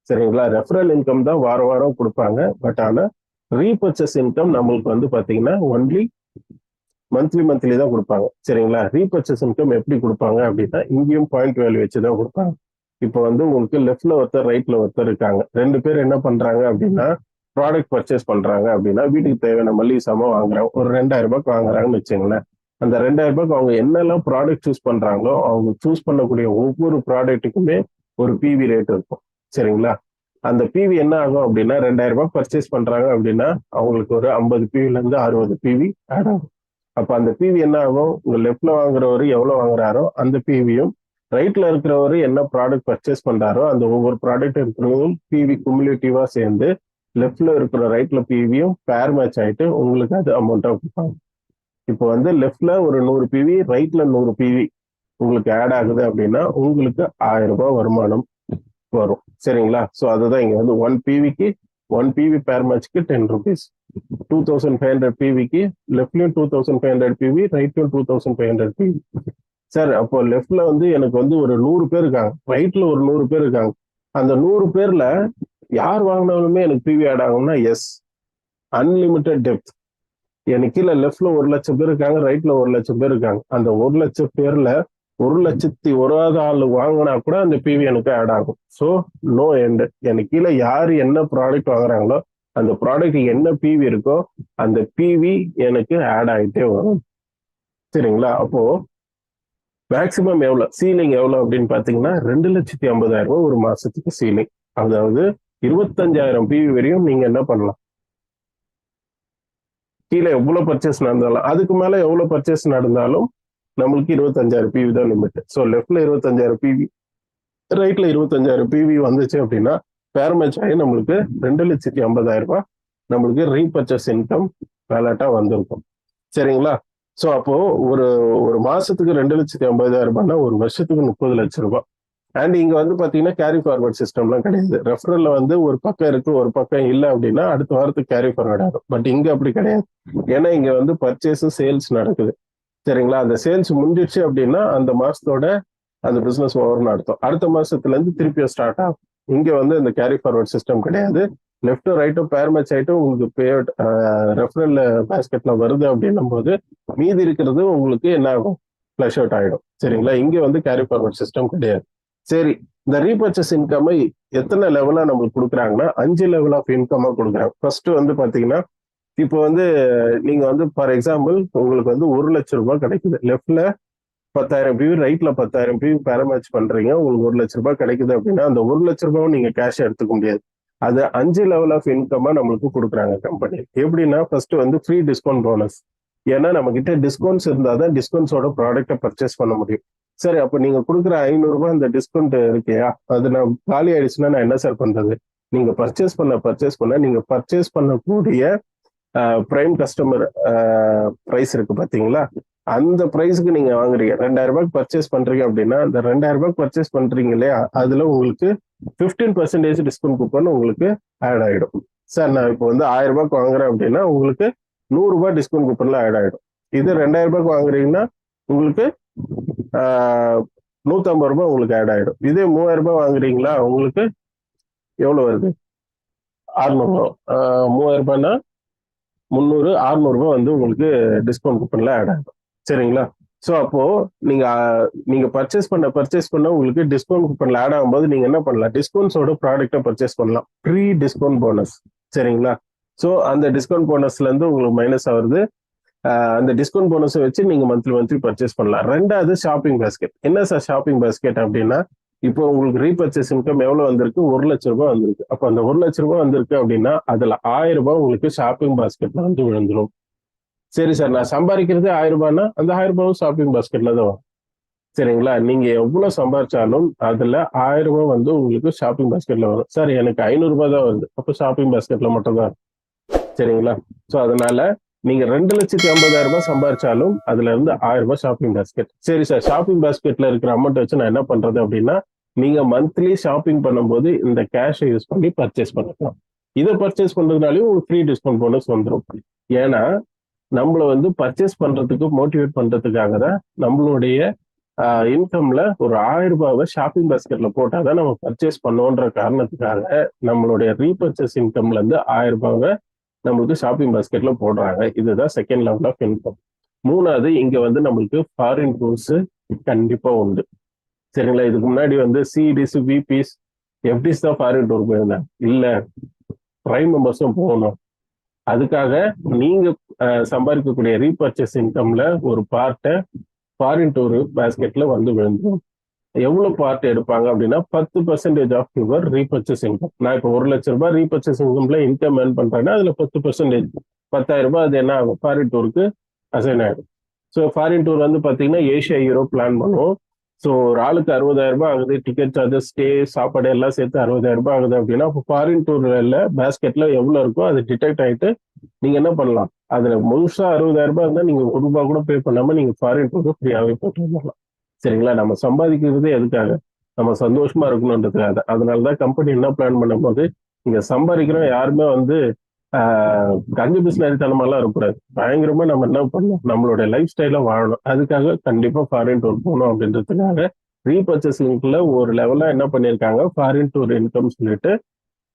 சரிங்களா? ரெஃபரல் இன்கம் தான் வாரம் வாரம் கொடுப்பாங்க. பட் ஆனா ரீபர்ச்சேஸ் இன்கம் நம்மளுக்கு வந்து பாத்தீங்கன்னா ஒன்லி மந்த்லி தான் கொடுப்பாங்க. சரிங்களா? ரீபர்ச்சேஸ் இன்கம் எப்படி கொடுப்பாங்க அப்படின்னா இங்கேயும் பாயிண்ட் வேல்யூ வச்சுதான் கொடுப்பாங்க. இப்போ வந்து உங்களுக்கு லெஃப்ட்ல ஒருத்தர் ரைட்ல ஒருத்தர் இருக்காங்க. 2 பேர் என்ன பண்றாங்க அப்படின்னா ப்ராடக்ட் பர்ச்சேஸ் பண்றாங்க அப்படின்னா வீட்டுக்கு தேவையான மளிகை சாமான் வாங்குறாங்க. ஒரு 2,000 ரூபாய்க்கு வாங்குறாங்கன்னு வச்சுங்களேன். அந்த 2,000 ரூபாய்க்கு அவங்க என்னெல்லாம் ப்ராடக்ட் சூஸ் பண்றாங்களோ அவங்க சூஸ் பண்ணக்கூடிய ஒவ்வொரு ப்ராடக்ட்டுக்குமே ஒரு பிவி ரேட் இருக்கும். சரிங்களா? அந்த பிவி என்ன ஆகும் அப்படின்னா 2,000 ரூபாய் பர்ச்சேஸ் பண்றாங்க அப்படின்னா அவங்களுக்கு ஒரு 50 பிவில இருந்து 60 பிவி ஆட் ஆகும். அப்ப அந்த பிவி என்ன ஆகும்? உங்க லெஃப்ட்ல வாங்குறவரு எவ்வளவு வாங்குறாரோ அந்த பிவியும், ரைட்ல இருக்கிறவரு என்ன ப்ராடக்ட் பர்ச்சேஸ் பண்றாரோ அந்த ஒவ்வொரு ப்ராடக்ட் இருக்கிறவங்களும் பிவி குமுலேட்டிவா சேர்ந்து லெஃப்ட்ல இருக்கிற ரைட்ல பிவியும் பேர் மேட்ச் ஆயிட்டு உங்களுக்கு அது அமௌண்ட்டா கொடுப்பாங்க. இப்போ வந்து லெஃப்ட்ல ஒரு 100 பிவி, ரைட்ல 100 பிவி உங்களுக்கு ஆட் ஆகுது அப்படின்னா உங்களுக்கு 1000 ரூபாய் வருமானம் வரும். சரிங்களா? ஸோ அதுதான் இங்க வந்து 1 பிவிக்கு 1 பிவி பேர் மேட்ச்க்கு 10 rupees. 2,500 பிவிக்கு லெஃப்ட்லயும் 2,500 பிவி, ரைட்லயும் 2,500 பிவி. சார் அப்போ லெஃப்ட்ல வந்து எனக்கு வந்து ஒரு 100 பேர் இருக்காங்க, ரைட்ல ஒரு 100 பேர் இருக்காங்க. அந்த 100 பேர்ல யார் வாங்கினாலுமே எனக்கு பிவி ஆட் ஆகும்னா எஸ், அன்லிமிட்டெட் டெப்த். எனக்கு கீழே லெஃப்ட்ல 1 லட்சம் பேர் இருக்காங்க, ரைட்ல 1 லட்சம் பேர் இருக்காங்க. அந்த 1 லட்சம் பேர்ல 1,01,000 ஆள் வாங்கினா கூட அந்த பிவி எனக்கு ஆட் ஆகும். So no end. எனக்கு கீழே யாரு என்ன ப்ராடக்ட் வாங்குறாங்களோ அந்த ப்ராடக்ட் என்ன பிவி இருக்கோ அந்த பிவி எனக்கு ஆட் ஆகிட்டே வரும். சரிங்களா? அப்போ மேக்சிமம் எவ்வளவு, சீலிங் எவ்வளவு அப்படின்னு பாத்தீங்கன்னா 2,50,000 ரூபாய் ஒரு மாசத்துக்கு சீலிங். அதாவது 25,000 பிவி வரையும் நீங்க என்ன பண்ணலாம். கீழே எவ்வளவு பர்ச்சேஸ் நடந்தாலும், அதுக்கு மேல எவ்வளவு பர்ச்சேஸ் நடந்தாலும் நம்மளுக்கு 25,000 பிவி தான் லிமிட். ஸோ லெஃப்ட்ல 25,000 பிவி, ரைட்ல 25,000 பிவி வந்துச்சு அப்படின்னா பேர் மேட்ச் ஆகி நம்மளுக்கு 2,50,000 ரூபாய் நம்மளுக்கு ரீபர்ச்சேஸ் இன்கம் வேலட்டா வந்திருக்கும். சரிங்களா? ஸோ அப்போ ஒரு மாசத்துக்கு 2,50,000 ரூபாய்னா ஒரு வருஷத்துக்கு 30 லட்சம் ரூபாய். அண்ட் இங்க வந்து பாத்தீங்கன்னா கேரி ஃபார்வர்ட் சிஸ்டம்லாம் கிடையாது. ரெஃபரல்ல வந்து ஒரு பக்கம் இருக்கு ஒரு பக்கம் இல்லை அப்படின்னா அடுத்த வாரத்துக்கு கேரி ஃபார்வர்ட் ஆகும். பட் இங்க அப்படி கிடையாது. ஏன்னா இங்க வந்து பர்ச்சேஸ் சேல்ஸ் நடக்குது. சரிங்களா? அந்த சேல்ஸ் முடிஞ்சிடுச்சு அப்படின்னா அந்த மாசத்தோட அந்த பிசினஸ் ஓவர்னு அர்த்தம். அடுத்த மாசத்துல இருந்து திருப்பியும் ஸ்டார்ட் ஆகும். இங்க வந்து இந்த கேரி ஃபார்வர்ட் சிஸ்டம் கிடையாது. லெஃப்ட்டும் ரைட்டும் பேர் மேட்ச் ஆயிட்டும் உங்களுக்கு பேட் ரெஃபரல் பேஸ்கெட்ல வருது அப்படின்னும் போது மீதி இருக்கிறது உங்களுக்கு என்ன ஆகும், ஃபிளஷ் அவுட் ஆயிடும். சரிங்களா? இங்க வந்து கேரி ஃபார்வர்ட் சிஸ்டம் கிடையாது. சரி, இந்த ரீபர்ச்சேஸ் இன்கம் எத்தனை லெவலா நம்மளுக்கு கொடுக்குறாங்கன்னா 5 லெவல் ஆஃப் இன்கமா கொடுக்குறாங்க. ஃபர்ஸ்ட் வந்து பாத்தீங்கன்னா, இப்போ வந்து நீங்க வந்து ஃபார் எக்ஸாம்பிள் உங்களுக்கு வந்து 1 லட்சம் ரூபாய் கிடைக்குது. லெஃப்ட்ல 10,000 PV, ரைட்ல 10,000 PV பேர் மேட்ச் பண்றீங்க, உங்களுக்கு 1 லட்சம் ரூபாய் கிடைக்குது அப்படின்னா அந்த 1 லட்சம் ரூபாயும் நீங்க கேஷ் எடுத்துக்க முடியாது. அது 5 லெவல் ஆஃப் இன்கமா நம்மளுக்கு கொடுக்குறாங்க கம்பெனி. எப்படின்னா, ஃபர்ஸ்ட் வந்து ஃப்ரீ டிஸ்கவுண்ட் போனஸ். ஏன்னா நம்ம கிட்ட டிஸ்கவுண்ட்ஸ் இருந்தாதான் டிஸ்கவுண்ட்ஸோட ப்ராடக்ட்டை பர்ச்சேஸ் பண்ண முடியும். சரி, அப்ப நீங்க கொடுக்குற 500 ரூபாய் இந்த டிஸ்கவுண்ட் இருக்கியா, அது நான் காலி ஆயிடுச்சுன்னா நான் என்ன சார் பண்றது? நீங்க பர்ச்சேஸ் பண்ண நீங்க பர்ச்சேஸ் பண்ணக்கூடிய பிரைம் கஸ்டமர் பிரைஸ் இருக்கு பாத்தீங்களா, அந்த பிரைஸ்க்கு நீங்க வாங்குறீங்க. 2000 ரூபாய்க்கு பர்ச்சேஸ் பண்றீங்க அப்படின்னா அந்த 2000 ரூபாய்க்கு பர்ச்சேஸ் பண்றீங்க இல்லையா, அதுல உங்களுக்கு 15% டிஸ்கவுண்ட் கூப்பன் உங்களுக்கு ஆட் ஆயிடும். சார் நான் இப்போ வந்து 1000 ரூபாய்க்கு வாங்குறேன் அப்படின்னா உங்களுக்கு 100 ரூபாய் டிஸ்கவுண்ட் கூப்பன்ல ஆட் ஆயிடும். இது 2000 ரூபாய்க்கு வாங்குறீங்கன்னா உங்களுக்கு 150 ரூபாய் உங்களுக்கு ஆட் ஆயிடும். இதே 3000 ரூபாய் வாங்குறீங்களா, உங்களுக்கு எவ்வளவு வருது? 600 ரூபாய். 3000 ரூபாய்னா 300, 600 ரூபாய் வந்து உங்களுக்கு டிஸ்கவுண்ட் கூப்பன்ல ஆட் ஆகும். சரிங்களா? ஸோ அப்போ நீங்க பர்ச்சேஸ் பண்ண உங்களுக்கு டிஸ்கவுண்ட் கூப்பன்ல ஆட் ஆகும்போது நீங்க என்ன பண்ணலாம், டிஸ்கவுண்ட்ஸோட ப்ராடக்ட்டை பர்ச்சேஸ் பண்ணலாம். Free discount bonus. சரிங்களா? ஸோ அந்த டிஸ்கவுண்ட் போனஸ்ல இருந்து உங்களுக்கு மைனஸ் ஆகுது. அந்த டிஸ்கவுண்ட் போனஸை வச்சு நீங்க மந்த்லி பர்ச்சேஸ் பண்ணலாம். ரெண்டாவது ஷாப்பிங் பாஸ்கெட். என்ன சார் ஷாப்பிங் பாஸ்கெட் அப்படின்னா, இப்போ உங்களுக்கு ரீபர்ச்சேஸ் இன்கம் எவ்வளவு வந்திருக்கு? 1 லட்சம் ரூபாய் வந்திருக்கு. அப்ப அந்த 1 லட்சம் ரூபாய் வந்திருக்கு அப்படின்னா அதுல 1000 ரூபாய் உங்களுக்கு ஷாப்பிங் பாஸ்கெட்ல வந்து விழுந்துரும். சரி சார், நான் சம்பாதிக்கிறது 1000 ரூபாய்னா அந்த 1000 ரூபாயும் ஷாப்பிங் பாஸ்கெட்ல தான் வரும். சரிங்களா? நீங்க எவ்வளவு சம்பாதிச்சாலும் அதுல 1000 ரூபாய் வந்து உங்களுக்கு ஷாப்பிங் பாஸ்கெட்ல வரும். சார் எனக்கு 500 ரூபாய் தான் வருது, அப்ப ஷாப்பிங் பாஸ்கெட்ல மட்டும் தான். சரிங்களா? ஸோ அதனால நீங்க 2,50,000 ரூபாய் சம்பாதிச்சாலும் அதுல இருந்து 1000 ரூபாய் ஷாப்பிங் பாஸ்கெட். சரி சார், ஷாப்பிங் பாஸ்கெட்ல இருக்கிற அமௌண்ட் வச்சு நான் என்ன பண்றது அப்படின்னா, நீங்க மந்த்லி ஷாப்பிங் பண்ணும்போது இந்த கேஷை யூஸ் பண்ணி பர்ச்சேஸ் பண்ணிக்கலாம். இதை பர்ச்சேஸ் பண்றதுனாலயும் உங்களுக்கு ஃப்ரீ டிஸ்கவுண்ட் போனஸ் வந்துடும். ஏன்னா நம்மள வந்து பர்ச்சேஸ் பண்றதுக்கு மோட்டிவேட் பண்றதுக்காக தான் நம்மளுடைய இன்கம்ல ஒரு 1000 ரூபாவை ஷாப்பிங் பாஸ்கெட்ல போட்டாதான் நம்ம பர்ச்சேஸ் பண்ணோன்ற காரணத்துக்காக நம்மளுடைய ரீபர்ச்சேஸ் இன்கம்ல இருந்து 1000 ரூபாவை நம்மளுக்கு ஷாப்பிங் பாஸ்கெட்ல போடுறாங்க. இதுதான் செகண்ட் லெவல் ஆஃப் இன்கம். மூணாவது, இங்க வந்து நம்மளுக்கு ஃபாரின் டூர்ஸ் கண்டிப்பா உண்டு. சரிங்களா? இதுக்கு முன்னாடி வந்து சிடிஸ், விபிஸ், எஃப்டிஸ் தான் ஃபாரின் டூர் போயிருந்தாங்க. இல்ல, பிரைம் மெம்பர்ஸும் போகணும். அதுக்காக நீங்க சம்பாதிக்கக்கூடிய ரீபர்ச்சேஸ் இன்கம்ல ஒரு பார்ட்டை ஃபாரின் டூர் பாஸ்கெட்ல வந்து விழுந்துடும். எவ்வளவு பார்ட் எடுப்பாங்க அப்படின்னா 10% ஆஃப் யுவர் ரீபர்ச்சேஸ் இன்கம். நான் இப்போ 1 லட்சம் ரூபாய் ரீபர்ச்சேஸ் இன்கம்ல இன்கம் ஏர்ன் பண்றேன்னா அதுல 10%, 10,000 ரூபாய் அது என்ன ஆகும், ஃபாரின் டூருக்கு அசைன் ஆயிடும். ஸோ ஃபாரின் டூர் வந்து பாத்தீங்கன்னா ஏஷியா, யூரோப் பிளான் பண்ணுவோம். ஸோ ஒரு ஆளுக்கு 60,000 ரூபாய் ஆகுது. டிக்கெட் சார்ஜஸ், ஸ்டே, சாப்பாடு எல்லாம் சேர்த்து 60,000 ரூபாய் ஆகுது அப்படின்னா அப்போ ஃபாரின் டூர்ல பேஸ்கெட்ல எவ்வளவு இருக்கோ அது டிடெக்ட் ஆயிட்டு நீங்க என்ன பண்ணலாம், அதுல முழுசா 60,000 ரூபாய் இருந்தா நீங்க 1 ரூபாய் கூட பே பண்ணாம நீங்க ஃபாரின் டூருக்கு ஃப்ரீயாவே போட்டு வந்துடலாம். சரிங்களா? நம்ம சம்பாதிக்கிறது எதுக்காக? நம்ம சந்தோஷமா இருக்கணும்ன்றதுக்காக. அதனாலதான் கம்பெனி என்ன பிளான் பண்ணும் போது இங்க சம்பாதிக்கிறோம் யாருமே வந்து கஞ்ச பிசினரித்தனமெல்லாம் இருக்கக்கூடாது. பயங்கரமா நம்ம என்ன பண்ணணும், நம்மளுடைய லைஃப் ஸ்டைல வாழணும். அதுக்காக கண்டிப்பா ஃபாரின் டூர் போகணும் அப்படின்றதுக்காக ரீபர்ச்சேசிங்ல ஒரு லெவலா என்ன பண்ணிருக்காங்க, ஃபாரின் டூர் இன்கம் சொல்லிட்டு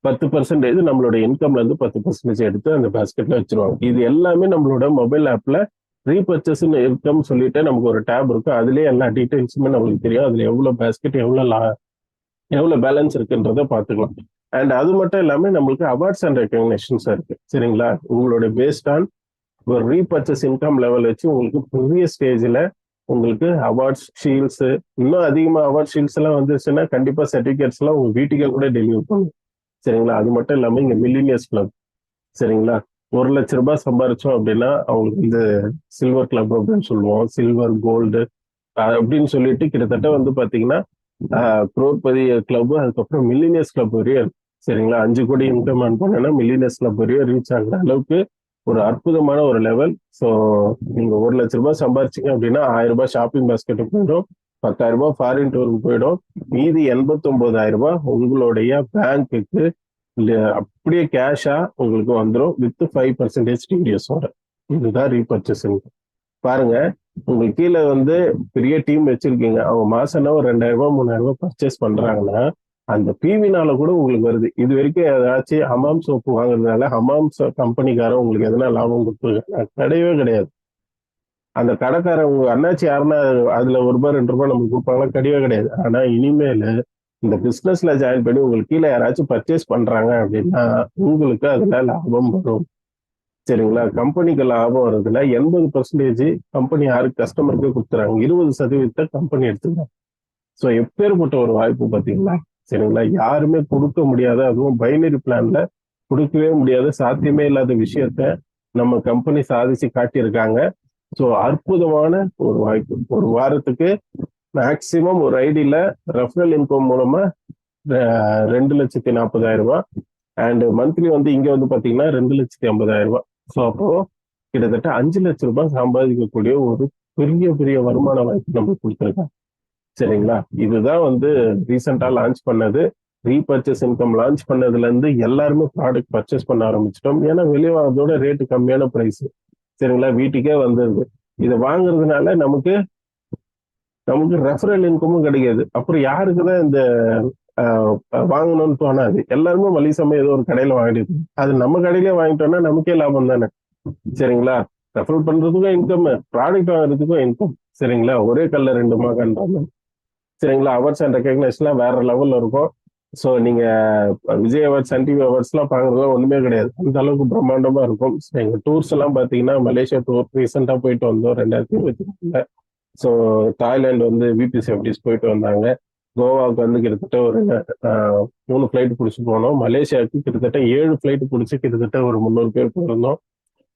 10% நம்மளுடைய இன்கம்ல இருந்து 10% எடுத்து அந்த பாஸ்கெட்ல வச்சிருவாங்க. இது எல்லாமே நம்மளோட மொபைல் ஆப்ல ரீபர்ச்சேஸ் இன்கம் சொல்லிட்டு நமக்கு ஒரு டேப் இருக்கும். அதுலயே எல்லா டீடைல்ஸுமே நம்மளுக்கு தெரியும். அதுல எவ்வளவு பாஸ்கெட், எவ்வளவு பேலன்ஸ் இருக்குன்றத பாத்துக்கலாம். அண்ட் அது மட்டும் இல்லாம நம்மளுக்கு அவார்ட்ஸ் அண்ட் ரெகக்னேஷன்ஸ் இருக்கு. சரிங்களா? உங்களோட பேஸ்ட் ஆன் ஒரு ரீபர்ச்சேஸ் இன்கம் லெவல் வச்சு உங்களுக்கு பெரிய ஸ்டேஜ்ல உங்களுக்கு அவார்ட்ஸ், ஷீல்ட்ஸ், இன்னும் அதிகமா அவார்ட் ஷீல்ட்ஸ் எல்லாம் வந்துச்சுன்னா கண்டிப்பா சர்டிபிகேட்ஸ் எல்லாம் உங்க வீட்டுக்கே கூட டெலிவரி பண்ணும். சரிங்களா? அது மட்டும் இல்லாம இங்க மில்லினியர்ஸ் கிளப். சரிங்களா? 1 லட்சம் ரூபாய் சம்பாரிச்சோம் அப்படின்னா அவங்களுக்கு வந்து சில்வர் கிளப் அப்படின்னு சொல்லுவோம். சில்வர், கோல்டு அப்படின்னு சொல்லிட்டு கிட்டத்தட்ட வந்து பாத்தீங்கன்னா குரோர்பதி கிளப், அதுக்கப்புறம் மில்லினியர்ஸ் கிளப் வரையும். சரிங்களா? 5 கோடி இன்கம் ஆன் பண்ணா மில்லினியர்ஸ் கிளப் வரையும் ரீச் ஆகுற அளவுக்கு ஒரு அற்புதமான ஒரு லெவல். ஸோ நீங்க 1 லட்சம் ரூபாய் சம்பாரிச்சிங்க அப்படின்னா 1000 ரூபாய் ஷாப்பிங் பாஸ்கெட்டுக்கு போயிடும், 10,000 ரூபாய் ஃபாரின் டூருக்கு போயிடும், மீதி 89,000 ரூபாய் உங்களுடைய பேங்க்குக்கு அப்படியே கேஷா உங்களுக்கு வந்துடும் வித் 5% டிடிஎஸோட. இதுதான் ரீபர்ச்சேசிங். பாருங்க, உங்களுக்கு கீழே வந்து பெரிய டீம் வச்சிருக்கீங்க, அவங்க மாசம்னா ஒரு 2000 3000 பர்ச்சேஸ் பண்றாங்கன்னா அந்த பிவினால கூட உங்களுக்கு வருது. இது வரைக்கும் ஏதாச்சும் ஹமாம் சோப்பு வாங்குறதுனால ஹமாம் கம்பெனிக்காரன் உங்களுக்கு எதனா லாபம் கொடுத்துருக்காங்க? கிடையவே கிடையாது. அந்த கடைக்காரன் உங்க அண்ணாச்சி யாருன்னா அதுல ₹1 ₹2 நமக்கு கொடுப்பாங்களா? கிடையவே கிடையாது. ஆனா இனிமேலு இந்த பிசினஸ்ல ஜாயின் பண்ணி உங்களுக்கு கீழே யாராச்சும் பர்ச்சேஸ் பண்றாங்க அப்படின்னா உங்களுக்கு அதுல லாபம் வரும். சரிங்களா? கம்பெனிக்கு லாபம் வர்றதுல 80% கம்பெனி யாருக்கு கஸ்டமருக்கு குடுத்துறாங்க. 20% கம்பெனி எடுத்துக்கிறாங்க. ஸோ எப்பேற்பட்ட ஒரு வாய்ப்பு பார்த்தீங்களா? சரிங்களா? யாருமே கொடுக்க முடியாத, அதுவும் பைனரி பிளான்ல கொடுக்கவே முடியாத, சாத்தியமே இல்லாத விஷயத்த நம்ம கம்பெனி சாதிச்சு காட்டியிருக்காங்க. ஸோ அற்புதமான ஒரு வாய்ப்பு. ஒரு வாரத்துக்கு மேக்ஸிமம் ஒரு ஐடில ரெஃபரல் இன்கம் மூலமா ₹2,40,000 அண்ட் மந்த்லி வந்து இங்க வந்து பாத்தீங்கன்னா ₹2,50,000. ஸோ அப்போ கிட்டத்தட்ட ₹5,00,000 சம்பாதிக்கக்கூடிய ஒரு பெரிய பெரிய வருமான வாய்ப்பு நம்ம கொடுத்துருக்காங்க. சரிங்களா? இதுதான் வந்து ரீசெண்டா லான்ச் பண்ணது. ரீபர்ச்சேஸ் இன்கம் லான்ச் பண்ணதுல இருந்து எல்லாருமே ப்ராடக்ட் பர்ச்சேஸ் பண்ண ஆரம்பிச்சிட்டோம். ஏன்னா வெளியே வாங்குறதோட ரேட்டு கம்மியான பிரைஸ். சரிங்களா? வீட்டுக்கே வந்துருது. இதை வாங்குறதுனால நமக்கு நமக்கு ரெஃபரல் இன்கமும் கிடைக்காது. அப்புறம் யாருக்குதான் இந்த வாங்கணும்னு தோணாது. எல்லாருமே மளிகை சாமான் ஏதோ ஒரு கடையில வாங்கிட்டு அது நம்ம கடையிலே வாங்கிட்டோம்னா நமக்கே லாபம் தானே. சரிங்களா? ரெஃபரல் பண்றதுக்கும் இன்கம், ப்ராடக்ட் வாங்குறதுக்கும் இன்கம். சரிங்களா? ஒரே கல்ல 2 மாங்கன்றாங்க. சரிங்களா? அவார்ட்ஸ் அண்ட் ரெகக்னைஸ்லாம் வேற லெவல்ல இருக்கும். ஸோ நீங்க விஜய் அவார்ட்ஸ், சன் டிவி அவார்ட்ஸ்லாம் பாக்குறதுலாம் ஒண்ணுமே கிடையாது. அந்த அளவுக்கு பிரம்மாண்டமா இருக்கும். எங்க டூர்ஸ் எல்லாம் பாத்தீங்கன்னா மலேசியா டூர் ரீசெண்டா போயிட்டு வந்தோம் 2024. ஸோ தாய்லாந்து வந்து விபிசிஎஃப்டிஸ் போயிட்டு வந்தாங்க. கோவாவுக்கு வந்து கிட்டத்தட்ட ஒரு 3 ஃபிளைட் பிடிச்சி போனோம். மலேசியாவுக்கு கிட்டத்தட்ட 7 ஃபிளைட் பிடிச்சி கிட்டத்தட்ட ஒரு 300 பேர் போயிருந்தோம்.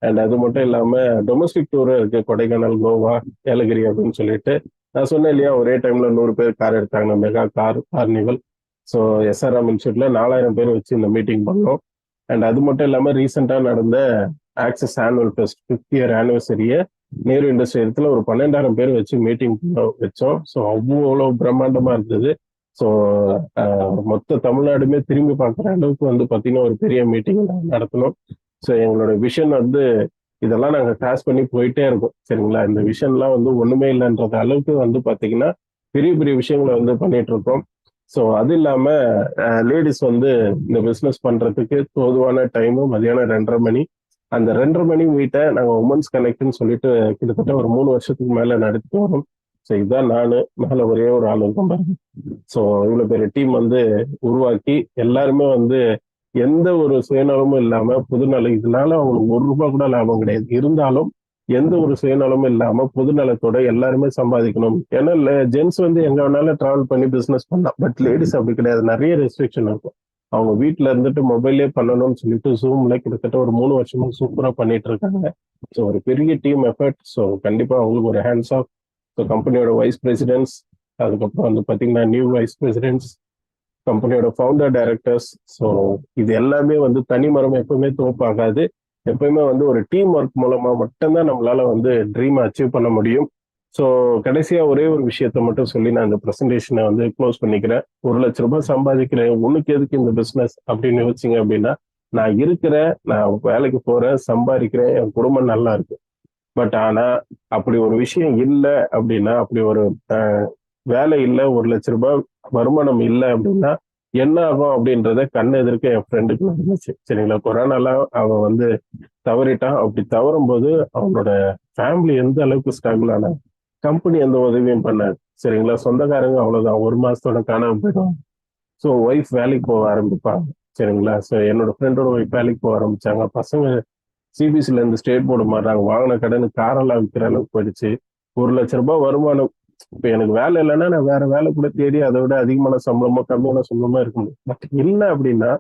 அண்ட் அது மட்டும் இல்லாம டொமஸ்டிக் டூர் இருக்கு, கொடைக்கானல், கோவா, ஏலகிரி அப்படின்னு சொல்லிட்டு. நான் சொன்னேன் இல்லையா, ஒரே டைம்ல 100 பேர் கார் எடுத்தாங்க, mega car carnival. So SRM இன்ஸ்டியூட்ல 4000 பேர் வச்சு இந்த மீட்டிங் பண்ணோம். அண்ட் அது மட்டும் இல்லாம ரீசெண்டா நடந்த Axis annual fest 50th year ஆனிவர்சரியை நேரு இண்டஸ்ட்ரி இடத்துல ஒரு 12,000 பேர் வச்சு மீட்டிங் வச்சோம். ஸோ அவ்வளோ பிரம்மாண்டமா இருந்தது. ஸோ மொத்த தமிழ்நாடுமே திரும்பி பார்க்குற அளவுக்கு வந்து பார்த்தீங்கன்னா ஒரு பெரிய மீட்டிங் நடத்தணும். ஸோ எங்களோட விஷன் வந்து இதெல்லாம் நாங்கள் கிராஸ் பண்ணி போயிட்டே இருக்கோம். சரிங்களா? இந்த விஷன்லாம் வந்து ஒண்ணுமே இல்லைன்றது அளவுக்கு வந்து பார்த்தீங்கன்னா பெரிய பெரிய விஷயங்களை வந்து பண்ணிட்டு இருக்கோம். ஸோ அது இல்லாம லேடிஸ் வந்து இந்த பிஸ்னஸ் பண்றதுக்கு பொதுவான டைமு மதியானம் 2:30 மணி. அந்த 2:30 மணி மீட்டை நாங்கள் உமன்ஸ் கனெக்ட்னு சொல்லிட்டு கிட்டத்தட்ட ஒரு 3 வருஷத்துக்கு மேல நடத்திட்டு வரோம். ஸோ இதுதான் நானு, மேல ஒரே ஒரு ஆள் இருக்கும் பாருங்க. ஸோ இவ்வளவு பெரிய டீம் வந்து உருவாக்கி எல்லாருமே வந்து எந்த ஒரு சுயநலமும் இல்லாம பொதுநல, இதனால அவங்களுக்கு ₹1 கூட லாபம் கிடையாது. இருந்தாலும் எந்த ஒரு சுயநலமும் இல்லாம பொதுநலத்தோட எல்லாருமே சம்பாதிக்கணும். ஏன்னா ஜென்ஸ் வந்து எங்க வேணாலும் டிராவல் பண்ணி பிசினஸ் பண்ணலாம். பட் லேடிஸ் அப்படி கிடையாது. நிறைய ரெஸ்ட்ரிக்ஷன் இருக்கும். அவங்க வீட்டுல இருந்துட்டு மொபைல்லே பண்ணணும்னு சொல்லிட்டு ஜூம்ல கிட்டத்தட்ட ஒரு 3 வருஷமா சூப்பரா பண்ணிட்டு இருக்காங்க. ஸோ ஒரு பெரிய டீம் எஃபர்ட். ஸோ கண்டிப்பா அவங்களுக்கு ஒரு ஹேண்ட்ஸ் ஆஃப். ஸோ கம்பெனியோட வைஸ் பிரசிடென்ட்ஸ், அதுக்கப்புறம் வந்து பாத்தீங்கன்னா நியூ வைஸ் பிரசிடென்ட்ஸ், கம்பெனியோட ஃபவுண்டர் டைரக்டர்ஸ். ஸோ இது எல்லாமே வந்து தனி மரம் எப்பவுமே தோப்பாகாது. எப்பயுமே வந்து ஒரு டீம் ஒர்க் மூலமா மட்டும்தான் நம்மளால வந்து ட்ரீம் அச்சீவ் பண்ண முடியும். ஸோ கடைசியா ஒரே ஒரு விஷயத்த மட்டும் சொல்லி நான் இந்த ப்ரெசன்டேஷனை வந்து க்ளோஸ் பண்ணிக்கிறேன். ₹1,00,000 சம்பாதிக்கிறேன், உனக்கு எதுக்கு இந்த பிசினஸ் அப்படின்னு யோசிச்சிங்க அப்படின்னா, நான் இருக்கிறேன், நான் வேலைக்கு போறேன், சம்பாதிக்கிறேன், என் குடும்பம் நல்லா இருக்கு. பட் ஆனா அப்படி ஒரு விஷயம் இல்லை அப்படின்னா, அப்படி ஒரு வேலை இல்லை, ₹1,00,000 வருமானம் இல்லை அப்படின்னா என்ன ஆகும் அப்படின்றத கண்ணு எதிர்க்க என் ஃப்ரெண்டுக்கு நடந்துச்சு. சரிங்களா? கொரோனாலாம் அவன் வந்து தவறிட்டான். அப்படி தவறும் போது அவனோட ஃபேமிலி எந்த அளவுக்கு ஸ்ட்ரகிள் ஆனா, கம்பெனி எந்த உதவியும் பண்ணாது. சரிங்களா? சொந்தக்காரங்க அவ்வளவுதான், 1 மாசத்தோட காணாம போயிடும். ஸோ ஒய்ஃப் வேலைக்கு போக ஆரம்பிப்பாங்க. சரிங்களா? ஸோ என்னோட ஃப்ரெண்டோட ஒய்ஃப் வேலைக்கு போக ஆரம்பிச்சாங்க. பசங்க சிபிசில இருந்து ஸ்டேட் போர்டு மாறுறாங்க. வாங்கின கடனு காரெல்லாம் விற்கிற அளவுக்கு போயிடுச்சு. ₹1,00,000 வருமானம். இப்ப எனக்கு வேலை இல்லைன்னா நான் வேற வேலை கூட தேடி அதை விட அதிகமான சம்பளமோ கம்மியான சம்பளமோ இருக்க முடியும். பட் இல்லை அப்படின்னா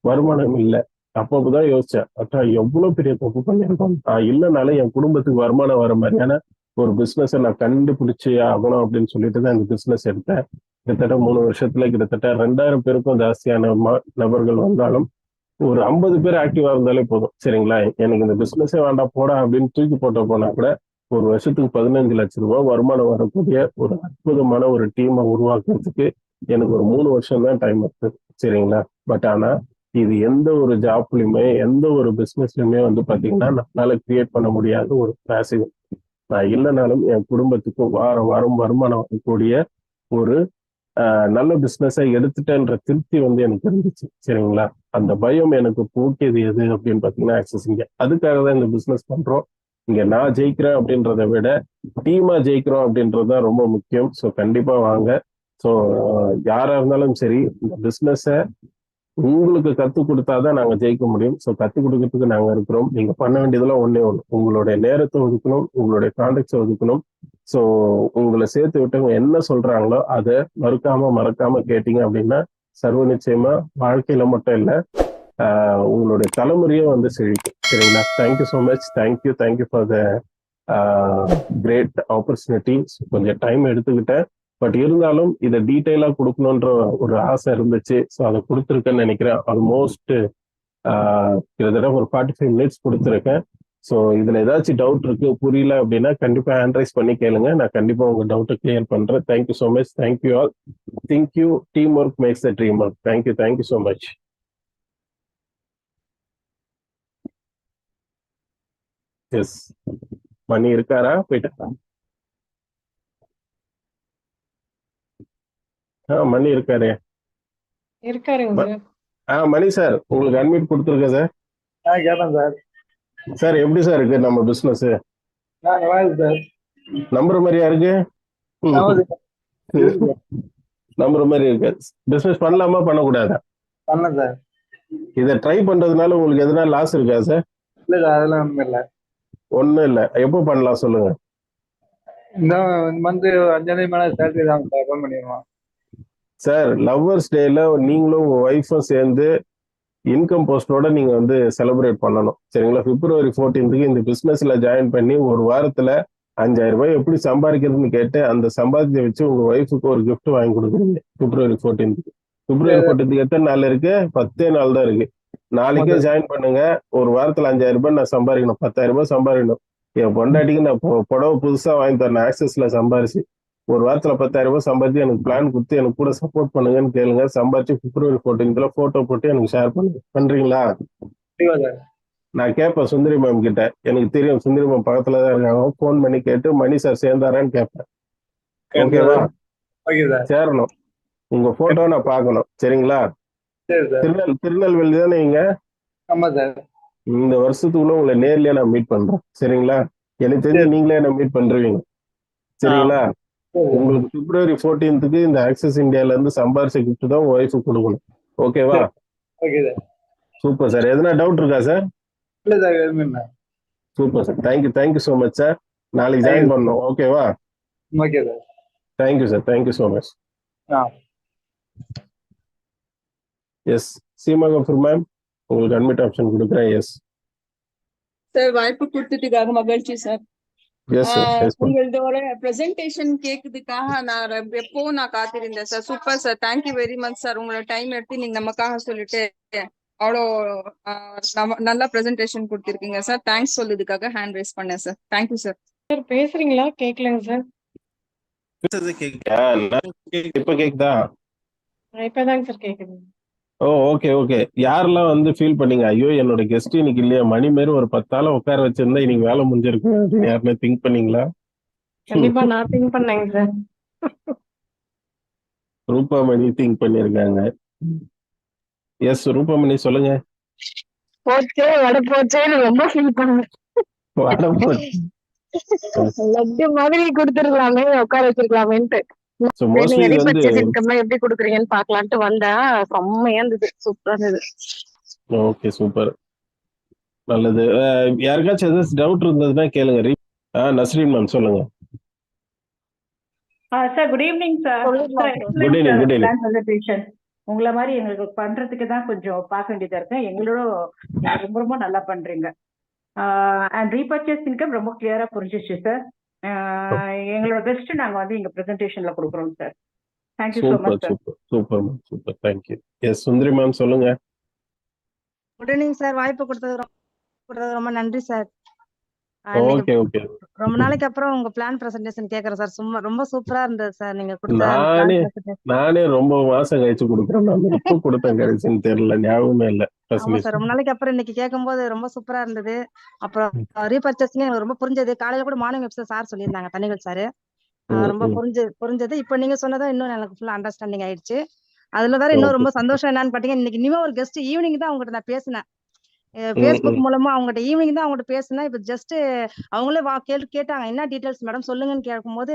வருமானம் இல்லை. அப்பதான் யோசிச்சேன், அக்கா எவ்வளவு பெரிய தப்பு பண்ணியிருக்கோம். இல்லைனால என் குடும்பத்துக்கு வருமானம் வர மாதிரியான ஒரு பிசினஸை நான் கண்டுபிடிச்சு ஆகணும் அப்படின்னு சொல்லிட்டு தான் இந்த பிசினஸ் எடுத்தேன். கிட்டத்தட்ட 3 வருஷத்துல கிட்டத்தட்ட 2000 பேருக்கும் ஜாஸ்தியான நபர்கள் வந்தாலும் ஒரு 50 பேர் ஆக்டிவா இருந்தாலே போதும். சரிங்களா? எனக்கு இந்த பிசினஸே வேண்டாம் போடா அப்படின்னு தூக்கி போட்ட போனா கூட ஒரு வருஷத்துக்கு ₹15,00,000 வருமானம் வரக்கூடிய ஒரு அற்புதமான ஒரு டீமை உருவாக்குறதுக்கு எனக்கு ஒரு 3 வருஷம் தான் டைம் இருக்கு. சரிங்களா? பட் ஆனா இது எந்த ஒரு ஜாப்லயுமே எந்த ஒரு பிசினஸ்லயுமே வந்து பாத்தீங்கன்னா நம்மளால கிரியேட் பண்ண முடியாத ஒரு பேசிவ். நான் இல்லைனாலும் என் குடும்பத்துக்கு வாரம் வாரம் வருமானம் வரக்கூடிய ஒரு நல்ல பிசினஸை எடுத்துட்டேன்ற திருப்தி வந்து எனக்கு இருந்துச்சு. சரிங்களா? அந்த பயம் எனக்கு போக்கியது எது அப்படின்னு பார்த்தீங்கன்னா ஆக்சிஸ் இந்தியா. அதுக்காக தான் இந்த பிசினஸ் பண்றோம். இங்க நான் ஜெயிக்கிறேன் அப்படின்றத விட டீமா ஜெயிக்கிறோம் அப்படின்றது தான் ரொம்ப முக்கியம். ஸோ கண்டிப்பா வாங்க. ஸோ யாரா இருந்தாலும் சரி, இந்த பிசினஸை உங்களுக்கு கத்துக் கொடுத்தாதான் நாங்க ஜெயிக்க முடியும். ஸோ கத்துக் கொடுக்கறதுக்கு நாங்க இருக்கிறோம். நீங்க பண்ண வேண்டியதெல்லாம் ஒண்ணே ஒண்ணு, உங்களுடைய நேரத்தை ஒதுக்கணும், உங்களுடைய கான்டாக்ட்ஸை ஒதுக்கணும். ஸோ உங்களை சேர்த்து விட்டவங்க என்ன சொல்றாங்களோ அதை மறக்காம கேட்டீங்க அப்படின்னா சர்வ நிச்சயமா வாழ்க்கையில மட்டும் இல்ல, உங்களுடைய தலைமுறையும் வந்து செழிக்கும். சரிங்களா? Thank you so much. Thank you for the great opportunity. கொஞ்சம் டைம் எடுத்துக்கிட்டேன், பட் இருந்தாலும் இதை டீட்டெயிலா கொடுக்கணுன்ற ஒரு ஆசை இருந்துச்சு. ஸோ அதை கொடுத்துருக்கேன்னு நினைக்கிறேன். ஆல்மோஸ்ட் கிட்டத்தட்ட ஒரு 45 மினிட்ஸ் கொடுத்துருக்கேன். ஸோ இதுல ஏதாச்சும் டவுட் இருக்கு, புரியல அப்படின்னா கண்டிப்பா ஹேண்ட் ரைஸ் பண்ணி கேளுங்க. நான் கண்டிப்பா உங்க டவுட்டை கிளியர் பண்றேன். Thank you so much. Thank you all. Thank you. Team work makes the dream work. Thank you so much. Yes, Mani இருக்காரா? போயிட்டா? மணி இருக்காரு. இருக்காருங்க சார். மணி சார், உங்களுக்கு அட்மிட் கொடுத்துருக்கேன் சார். கேட்டேன் சார். சார் எப்படி சார் இருக்கு நம்ம பிசினஸ்? நல்லா இருக்கு சார். நம்புற மாதிரியா இருக்கு? நம்புற மாதிரி இருக்கு. பிசினஸ் பண்ணலாமா பண்ணக்கூடாதா? பண்ண சார். இதை ட்ரை பண்றதுனால உங்களுக்கு எதனா லாஸ் இருக்கா சார்? இல்ல சார், அதெல்லாம் ஒண்ணும் இல்ல. ஒன்றும் இல்லை. எப்போ பண்ணலாம் சொல்லுங்க. இந்த மந்த் 5 தேதி மேல சேலரி தான் சார், ஃபோன் பண்ணிடுவோம் சார். லவ்வர்ஸ் டேல நீங்களும் உங்க ஒய்ஃபும் சேர்ந்து இன்கம் போஸ்டோட நீங்க வந்து செலிப்ரேட் பண்ணணும். சரிங்களா? February 14th இந்த பிசினஸ்ல ஜாயின் பண்ணி ஒரு வாரத்துல 5000 ரூபாய் எப்படி சம்பாதிக்கிறதுன்னு கேட்டு அந்த சம்பாதிச்ச வச்சு உங்க ஒய்ஃபுக்கு ஒரு gift வாங்கி கொடுக்குறீங்க February 14th. February 14th எத்தனை நாள் இருக்கு? 10 நாள் தான் இருக்கு. நாளைக்கே ஜாயின் பண்ணுங்க. ஒரு வாரத்துல 5000 ரூபாய் நான் சம்பாதிக்கணும், 10,000 ரூபாய் சம்பாதிக்கணும். என் பொண்டாட்டிக்கு நான் புடவை புதுசா வாங்கி தரேன் ஆக்சஸ்ல சம்பாரிச்சு. ஒரு வாரத்துல 10,000 ரூபாய் சம்பாதிச்சு எனக்கு பிளான் கொடுத்து எனக்கு கூட சப்போர்ட் பண்ணுங்கன்னு கேளுங்க. சம்பாதிச்சு February 14th போட்டோ போட்டு எனக்கு ஷேர் பண்ணுங்க. பண்றீங்களா? நான் கேட்பேன் சுந்தரி மேம் கிட்ட. எனக்கு தெரியும் சுந்தரி மேம் பக்கத்துல தான் இருக்காங்க. போன் பண்ணி கேட்டு மணி சார் சேர்ந்தாரான்னு கேட்பேன். ஓகேவா? சேரணும். உங்க போட்டோ நான் பார்க்கணும். சரிங்களா? திருநெல்வேலி தானே நீங்க? ஆமா சார். இந்த வருஷத்துக்குள்ள உங்களை நேர்லயே நான் மீட் பண்றேன். சரிங்களா? எனக்கு தெரிஞ்சு நீங்களே என்ன மீட் பண்றீங்க. சரிங்களா? உங்களுக்கு February 14th இந்த ஆக்சிஸ் இந்தியால இருந்து சம்பாரிச்ச கிஃப்ட் தான் உங்க ஒய்ஃபுக்கு கொடுக்கணும். ஓகேவா? Okay sir. Super sir. எதனா டவுட் இருக்கா சார்? இல்ல சார், எதுவுமே இல்லை. Super sir. Thank you so much sir. நாளைக்கு ஜாயின் பண்ணணும். ஓகேவா? Okay sir. Thank you sir. Thank you so much. Yes, Seema Kapoor ma'am, உங்களுக்கு அட்மிட் ஆப்ஷன் கொடுக்குறேன். எஸ் சார், வாய்ப்பு கொடுத்ததுக்காக மகிழ்ச்சி சார். Yes sir. உங்களோட பிரசன்டேஷன் கேட்கறதுக்காக நான் எப்பவும் காத்திருந்தேன் sir. Super sir. Thank you very much sir. உங்களோட டைம் எடுத்து நீங்க நமக்காக சொல்லிட்டு அவ்வளோ நல்லா பிரசன்டேஷன் கொடுத்துருக்கீங்க சார். தேங்க்ஸ் சொல்லுறதுக்காக ஹேண்ட் ரைஸ் பண்ணேன் சார். Thank you sir. சார் பேசுறீங்களா? கேட்கலங்க சார். இப்ப கேக்குதா? இப்பதாங்க சார் கேக்குது. ஓகே. யாரெல்லாம் வந்து ஃபீல் பண்ணீங்க, ஐயோ என்னோட கெஸ்ட் இன்னைக்கு இல்லையா, மணி மாரி ஒரு 10 ஆள உட்கார வச்சிருந்தா இன்னைக்கு வேலை முடிஞ்சிருக்கு அப்படின்னு யாருமே திங்க் பண்ணீங்களா? கண்டிப்பா நான் திங்க் பண்ணேங்க சார். ரூபாமணி திங்க் பண்ணிருக்காங்க. எஸ் ரூபாமணி சொல்லுங்க. போச்சே வட போச்சேன்னு ரொம்ப ஃபீல் பண்ணேன். லட்டு மாதிரி கொடுத்துருக்கலாமே, உட்கார வச்சிருக்கலாமேன்ட்டு. எப்படி குடுக்குறீங்கன்னு பாக்கலான்ட்டு வந்தா செம்மையா இருந்தது. சூப்பரா இருந்தது. ஓகே சூப்பர், நல்லது. யாருக்காச்சும் ஏதாச்சும் டவுட் இருந்ததுன்னா கேளுங்க. நஸ்ரீன் மேம் சொல்லுங்க. Sir good evening sir. Good evening. உங்களை மாதிரி எங்களுக்கு பண்றதுக்கு தான் கொஞ்சம் பார்க்க வேண்டியதா இருக்கு. எங்களோட ரொம்ப ரொம்ப நல்லா பண்றீங்க. அண்ட் ரீபர்ச்சேஸ் இன்கம் ரொம்ப கிளியரா புரிஞ்சிச்சு சார். எங்களோட பெஸ்ட் நாங்க வந்து எங்க பிரசன்டேஷன்ல கொடுக்குறோம் sir. Thank you so much sir. Super thank you. Yes Sundari ma'am சொல்லுங்க. Good evening sir. வாய்ப்பு கொடுத்தது ரொம்ப நன்றி சார். இன்னைக்கு ஓகே ஓகே. ரொம்ப நாளைக்கு அப்புறம் உங்க பிளான் பிரசன்டேஷன் கேக்குறேன் சார். சும்மா ரொம்ப சூப்பரா இருந்தது சார் நீங்க கொடுத்த அந்த பிளான் நானே பிரசன்டேஷன். நானே ரொம்ப மாசம் கழிச்சு கொடுக்குறேன். நான் எப்போ கொடுத்தேன் கடைசின்னு தெரியல, ஞாபகமே இல்லை ஆமா சார், ரொம்ப பிரசன்டேஷன். நாளைக்கு அப்புறம் இன்னைக்கு கேட்கும்போது ரொம்ப சூப்பரா இருந்தது. அப்புறம் ரீபர்ச்சேசிங் எனக்கு ரொம்ப புரிஞ்சது. காலையில கூட மார்னிங் வெப்சைட் சார் சொல்லியிருந்தாங்க, தனிகள் சார். ரொம்ப புரிஞ்சது. இப்போ நீங்க சொன்னதும் இன்னும் எனக்கு ஃபுல்லா அண்டர்ஸ்டாண்டிங் ஆயிடுச்சு. அதுல வேற இன்னும் ரொம்ப சந்தோஷம் என்னன்னு பாத்தீங்கன்னா, இன்னைக்கு இனிமே ஒரு கெஸ்ட் ஈவினிங் தான் அவங்ககிட்ட நான் பேசினேன். ஃபேஸ்புக் மூலமா அவங்ககிட்ட ஈவினிங் தான் அவங்ககிட்ட பேசினேன். இப்போ ஜஸ்ட் அவங்களே கேட்டாங்க என்ன டீடைல்ஸ் மேடம் சொல்லுங்கன்னு கேட்கும்போது,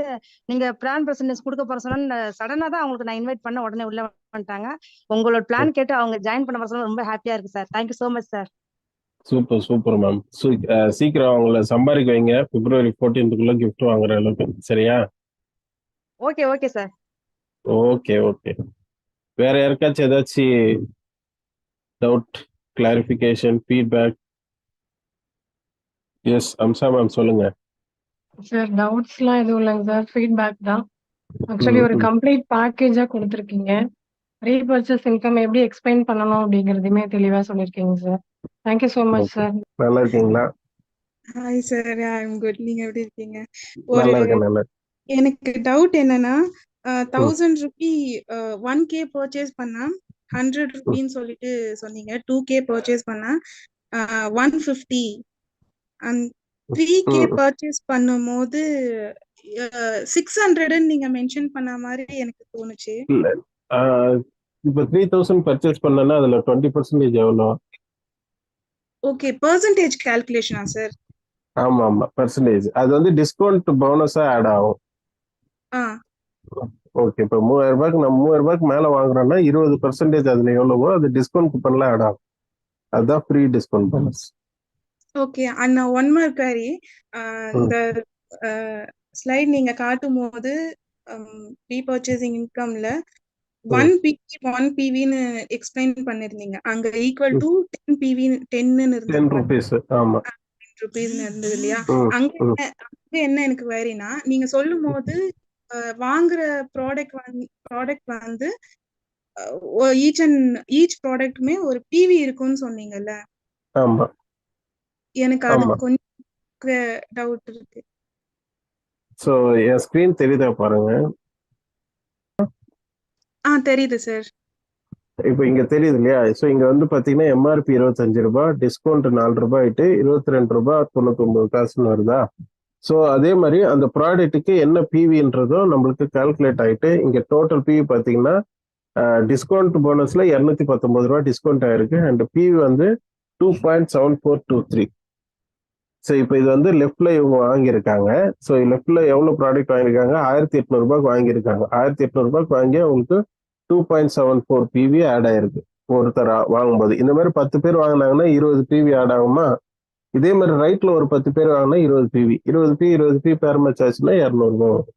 நீங்க பிளான் பிரசன்டேஷன் கொடுக்க போற சொன்னா சடனா தான் அவங்களுக்கு நான் இன்வைட் பண்ண உடனே உள்ள வந்துட்டாங்க. உங்களோட பிளான் கேட்டு அவங்க ஜாயின் பண்ண வர சொன்னா ரொம்ப ஹாப்பியா இருக்கு sir. Thank you so much sir. Super super ma'am. சீக்கிரம் அவங்கள சம்பாதிக்க வைங்க. பிப்ரவரி 14க்குள்ள gift வாங்குற அளவுக்கு, சரியா? Okay sir. Okay okay. வேற யாருக்காச்சும் ஏதாச்சும் doubt, clarification, feedback? Yes Amsa ma'am சொல்லுங்க. சார் டவுட்ஸ்லாம் எதுவும் இல்லைங்க சார், ஃபீட்பேக் தான். ஆக்சுவலி ஒரு கம்ப்ளீட் பேக்கேஜா கொடுத்துருக்கீங்க. ரீபர்ச்சேஸ் இன்கம் எப்படி எக்ஸ்பிளைன் பண்ணணும் அப்படிங்கிறதையுமே தெளிவா சொல்லியிருக்கீங்க sir. Thank you so much sir. நல்லா இருக்கீங்களா? Hi sir, I'm good. நீங்க எப்படி இருக்கீங்க? நல்லா இருக்கேன். நல்லா எனக்கு டவுட் என்னன்னா 1000 ரூபி 1K பர்ச்சேஸ் பண்ணா 100 ரூபின்னு சொல்லிட்டு சொன்னீங்க. 2K பர்ச்சேஸ் பண்ணா 150 அண்ட் 3K பர்ச்சேஸ் பண்ணும்போது 600 நீங்க மென்ஷன் பண்ண மாதிரி எனக்கு தோணுச்சு. இல்ல, இப்போ 3000 பர்ச்சேஸ் பண்ணனா அதுல 20% எவ்வளோ? ஓகே, பெர்சன்டேஜ் கால்குலேஷனா சார்? ஆமா ஆமா, பெர்சன்டேஜ். அது வந்து டிஸ்கவுண்ட் போனஸா ஆட் ஆகும். ஓகே, இப்போ 3000 ரூபாய்க்கு நம்ம 3000 ரூபாய்க்கு மேல வாங்குறோம்னா 20% அதுல எவ்வளவோ அது டிஸ்கவுண்ட் கூப்பன்ல ஆட் ஆகும். அதுதான் ஃப்ரீ டிஸ்கவுண்ட் போனஸ். ஓகே, அண்ணா ஒன் மார்க் query. இந்த ஸ்லைட் நீங்க காட்டும் போது ரீபர்ச்சேசிங் இன்கம்ல 1 PV 1 PVன்னு எக்ஸ்பிளைன் பண்ணிருந்தீங்க. அங்க ஈக்குவல் டு 10 PV 10ன்னு இருந்தது. 10 rupees. ஆமா, 10 ரூபீஸ்ன்னு இருந்தது இல்லையா? அங்க என்ன எனக்கு வேறினா, நீங்க சொல்லும் போது வாங்குற ப்ராடக்ட் வந்து ஈச் ப்ராடக்ட்டுமே ஒரு பிவி இருக்கும்னு சொன்னீங்கல்ல? ஆமா. எனக்கு அது கொஞ்சம் டவுட் இருக்கு. சோ என் ஸ்கிரீன் தெரியுதா பாருங்க. தெரியுது சார். இப்போ இங்க தெரியுது இல்லையா? ஸோ இங்க வந்து பாத்தீங்கன்னா எம்ஆர்பி 25 ரூபாய், டிஸ்கவுண்ட் 4 ரூபாய் ஆயிட்டு 22 ரூபாய் 99 காசுன்னு வருதா? ஸோ அதே மாதிரி அந்த ப்ராடக்ட்டுக்கு என்ன பிவின்றதோ நம்மளுக்கு கால்குலேட் ஆயிட்டு இங்க டோட்டல் பிவி பாத்தீங்கன்னா டிஸ்கவுண்ட் போனஸ்ல 219 ரூபாய் டிஸ்கவுண்ட் ஆயிருக்கு. அண்ட் பிவி வந்து 2.7423. ஸோ இப்போ இது வந்து லெஃப்ட்ல இவங்க வாங்கியிருக்காங்க. ஸோ லெஃப்ட்ல எவ்வளவு ப்ராடக்ட் வாங்கியிருக்காங்க? 1800 ரூபாய்க்கு வாங்கியிருக்காங்க. 1800 ரூபாய்க்கு வாங்கி அவங்களுக்கு 2.74 பிவி ஆட் ஆயிருக்கு ஒருத்தர் வாங்கும்போது. இந்த மாதிரி 10 பேர் வாங்கினாங்கன்னா 20 பிவி ஆட் ஆகுமா? இதே மாதிரி ரைட்ல ஒரு 10 பேர் வாங்கினா 20 பிவி 20 பி பேர் மேட்ச் ஆச்சுன்னா 200 ரூபா வரும்.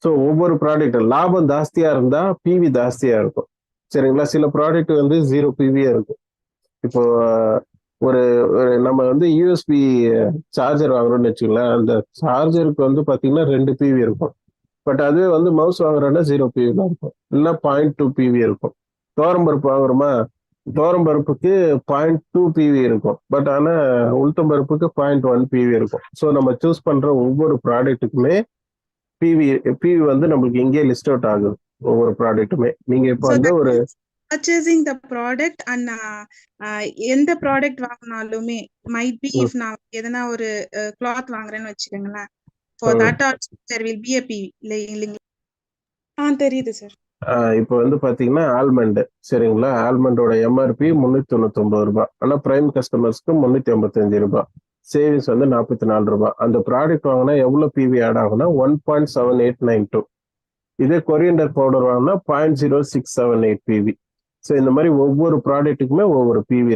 ஸோ ஒவ்வொரு ப்ராடக்ட் லாபம் ஜாஸ்தியா இருந்தா பிவி ஜாஸ்தியா இருக்கும், சரிங்களா? சில ப்ராடக்ட் வந்து 0 பிவியா இருக்கும். இப்போ ஒரு நம்ம வந்து யூஎஸ்பி சார்ஜர் வாங்குறோம்னு வச்சுக்கலாம். அந்த சார்ஜருக்கு வந்து பாத்தீங்கன்னா 2 பிவி இருக்கும். பட் அதுவே வந்து மவுஸ் வாங்குறோம்னா 0 பிவி தான் இருக்கும், இல்லைன்னா 0.2 பிவி இருக்கும். தோரம்பருப்பு வாங்குறோமா, தோரம்பருப்புக்கு 0.2 பிவி இருக்கும். பட் ஆனா உளுத்தம்பருப்புக்கு 0.1 பிவி இருக்கும். ஸோ நம்ம சூஸ் பண்ற ஒவ்வொரு ப்ராடக்ட்டுக்குமே பிவி வந்து நம்மளுக்கு இங்கே லிஸ்ட் அவுட் ஆகுது ஒவ்வொரு ப்ராடக்ட்டுமே. நீங்க இப்போ வந்து ஒரு purchasing the product and எந்த ப்ராடக்ட் வாங்கினாலுமே மைட் பி இஃப் நான் எதனா ஒரு கிளாத் வாங்குறேன்னு வச்சுக்கோங்களேன், for that also there will be a PV இல்லைங்களா? தெரியுது சார். இப்போ வந்து பாத்தீங்கன்னா ஆல்மண்ட், சரிங்களா? ஆல்மண்டோட எம்ஆர்பி 399 ரூபாய். ஆனா பிரைம் கஸ்டமர்ஸ்க்கு 355 ரூபாய். சேவிங்ஸ் வந்து 44 ரூபாய். அந்த ப்ராடக்ட் வாங்கினா எவ்வளவு பிவி ஆட் ஆகும்னா 1.7892. இதே கொரியண்டர் பவுடர் வாங்கினா 0.0678 பிவி. ஸோ இந்த மாதிரி ஒவ்வொரு ப்ராடக்ட்டுக்குமே ஒவ்வொரு பிவி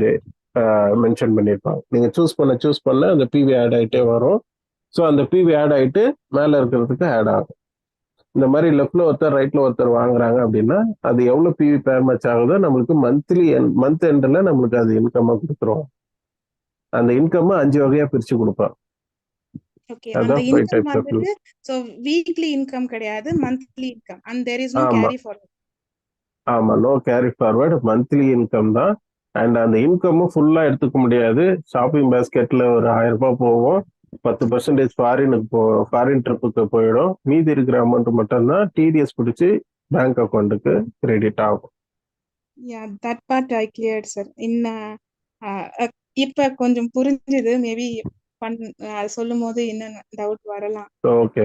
மென்ஷன் பண்ணியிருப்பாங்க. நீங்க சூஸ் பண்ண அந்த பிவி ஆட் ஆகிட்டே வரும். ஸோ அந்த பிவி ஆட் ஆகிட்டு மேலே இருக்கிறதுக்கு ஆட் ஆகும். இந்த மாதிரி லெஃப்ட்ல ஒருத்தர் ரைட்ல ஒருத்தர் வாங்குறாங்க அப்படின்னா அது எவ்வளவு பிவி பேர் மேட்ச் ஆகுதோ நம்மளுக்கு மந்த் எண்டில் நம்மளுக்கு அது இன்கம்மா கொடுத்துருவோம். அந்த இன்கம் 5 வகையா பிரிச்சு கொடுப்போம். ஓகே, அந்த இன்கம் வந்து சோ வீக்லி இன்கம் கிடையாது, monthly income. and there is no carry forward. ஆமா, no carry forward, monthly income தான். அண்ட் அந்த இன்கமும் ஃபுல்லா எடுத்துக்க முடியாது. ஷாப்பிங் பேஸ்கெட்ல ஒரு 1000 ரூபாய் போகும், 10% ஃபாரின் ட்ரிப்புக்கு போயிடும். மீதி இருக்கிற அமௌண்ட் மட்டும்தான் டிடிஎஸ் பிடிச்சி பேங்க் அக்கௌண்ட்டுக்கு கிரெடிட் ஆகும். Yeah, that part I cleared, sir. இப்ப கொஞ்சம் புரிஞ்சுது. மேபி சொல்லும் போது இன்னும் டவுட் வரலாம். ஓகே,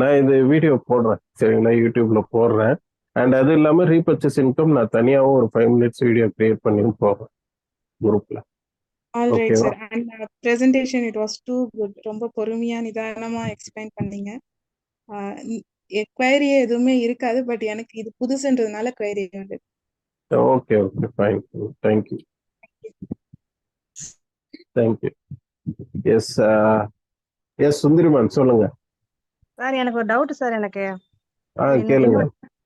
நான் இந்த வீடியோ போடுறேன் சரிங்களா, யூடியூப்ல போடுறேன். அண்ட் அது இல்லாம ரீபர்ச்சேஸ் இன்கம் நான் தனியாகவும் ஒரு 5 minutes வீடியோ கிரியேட் பண்ணி போடுறேன் குரூப்ல. All right, ஓகேவா? sir. And presentation, it was too good. ரொம்ப பொறுமையா நிதானமா எக்ஸ்பிளைன் பண்ணீங்க. query எதுவுமே இருக்காது, பட் எனக்கு இது புதுசுன்றதுனால query வந்து. Okay okay fine, thank you thank you. Yes yes சுந்தரிமான் சொல்லுங்க. சார் எனக்கு ஒரு டவுட் சார். எனக்கு கேளுங்க.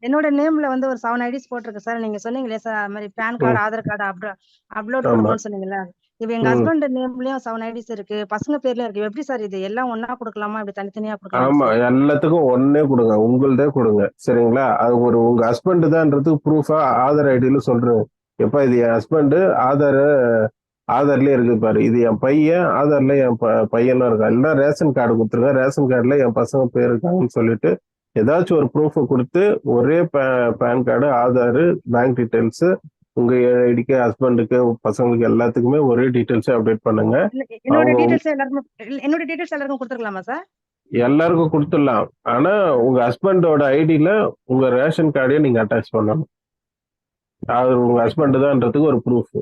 என்னோட நேம்ல வந்து ஒரு 7 ஐடிஸ் போட்டிருக்கு சார். நீங்க சொன்னீங்களே சார், அது மாதிரி PAN card, Aadhaar card upload கொடுக்கணும்னு சொன்னீங்களா? இப்ப எங்க ஹஸ்பண்ட் நேம்லயும் 7 ஐடிஸ் இருக்கு, பசங்க பேர்லயும் இருக்கு. எப்படி சார் இது எல்லாம் ஒன்னா கொடுக்கலாமா, இப்படி தனித்தனியா கொடுக்கலாமா? ஆமா, எல்லாத்துக்கும் ஒன்னே கொடுங்க, உங்கள்தே கொடுங்க சரிங்களா. அது உங்க ஹஸ்பண்ட் தான்றதுக்கு ப்ரூஃபா ஆதார் ஐடியில சொல்றேன். எப்ப இது என் ஹஸ்பண்ட், ஆதார்லயே இருக்கு பாரு, இது என் பையன், ஆதார்ல என் பையன்லாம் இருக்கா, இல்லைன்னா ரேஷன் கார்டு கொடுத்துருங்க, ரேஷன் கார்டுல என் பசங்க பேர் இருக்காங்கன்னு சொல்லிட்டு ஏதாச்சும் ஒரு ப்ரூஃபை கொடுத்து ஒரே PAN card, Aadhaar, bank details, உங்க ஐடிக்கு, ஹஸ்பண்டுக்கு, பசங்களுக்கு எல்லாத்துக்குமே ஒரே டீடைல்ஸ் அப்டேட் பண்ணுங்க. என்னோட டீடைல்ஸ் எல்லாருக்கும் கொடுத்துக்கலாமா சார்? எல்லாருக்கும் கொடுத்துடலாம். ஆனா உங்க ஹஸ்பண்டோட ஐடியில உங்க ரேஷன் கார்டையும் நீங்க அட்டாச் பண்ணணும். அது உங்க ஹஸ்பண்ட் தான்றதுக்கு ஒரு ப்ரூஃப்.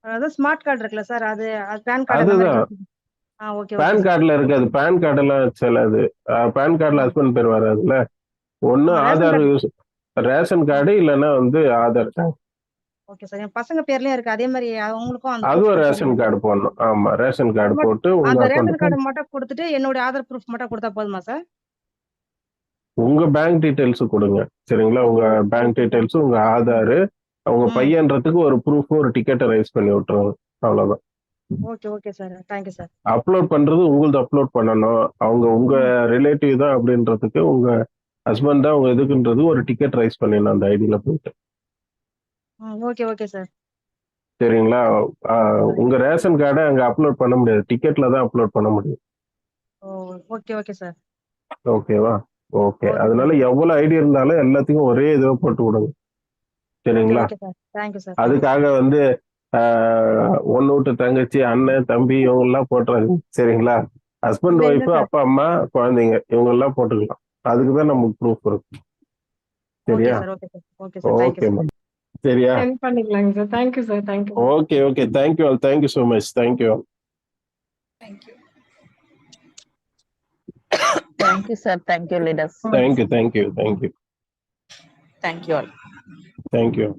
அதாவது ஸ்மார்ட் கார்டு இருக்குல்ல சார், அது பேன் கார்டு. அதுதான் ஓகே. பேன் கார்டுல இருக்காது. பேன் கார்டு எல்லாம் செல்லாது. பேன் கார்டுல ஹஸ்பண்ட் பேர் வராதுல்ல. ஒண்ணு ஆதார் யூஸ், ரேஷன் கார்டு, இல்லைன்னா வந்து ஆதார் கார்டு. ஓகே சார், என் பசங்க பேர்லயும் இருக்கு, அதே மாதிரி அவங்களுக்கும் அதுவும் ரேஷன் கார்டு போடணும். ஆமா, ரேஷன் கார்டு போட்டு உங்க அந்த ரேஷன் அக்கௌண்ட், கார்டு மட்டும் கொடுத்துட்டு என்னோட ஆதார் ப்ரூஃப் மட்டும் கொடுத்தா போதுமா சார்? உங்க பேங்க் டீடைல்ஸ் கொடுங்க சரிங்களா. உங்க பேங்க் டீடைல்ஸ், உங்க ஆதார், உங்க பையன்றதுக்கு ஒரு ப்ரூஃப், ஒரு டிக்கெட்டை ரைஸ் பண்ணி விட்டுருவாங்க, அவ்வளவுதான். Okay okay sir, thank you sir. Upload பண்றது உங்களது அப்லோட் பண்ணணும். உங்க ரிலேட்டிவ் தான் அப்படின்றதுக்கு, உங்க ஹஸ்பண்ட் தான் உங்க இதுக்குன்றது ஒரு டிக்கெட் ரைஸ் பண்ணிடணும் அந்த ஐடியில போயிட்டு. Okay okay sir. சரிங்களா. உங்க ரேஷன் கார்டை அங்க அப்லோட் பண்ண முடியாது, டிக்கெட்ல தான் அப்லோட் பண்ண முடியும். Okay okay sir. ஓகேவா? ஓகே. அதனால எவ்வளவு ஐடி இருந்தாலும் எல்லாத்தையும் ஒரே இதுவா போட்டு விடுங்க சரிங்களா. Thank you sir. அதுக்காக வந்து ஒன்னு விட்டு தங்கச்சி, அண்ணன், தம்பி இவங்க எல்லாம் போட்டுறாங்க சரிங்களா. ஹஸ்பண்ட், ஒய்ஃப், அப்பா, அம்மா, குழந்தைங்க இவங்க எல்லாம் போட்டுக்கலாம். அதுக்குதான் நமக்கு ப்ரூஃப் இருக்கு. சரியா? ஓகே மேம், சரியா? சென்ட் பண்ணிக்கலாங்க sir. Thank you sir. Thank you. Okay okay, thank you all, thank you so much, thank you all. Thank you, sir. Thank you, leaders. Thank you, thank you, thank you. Thank you all. Thank you.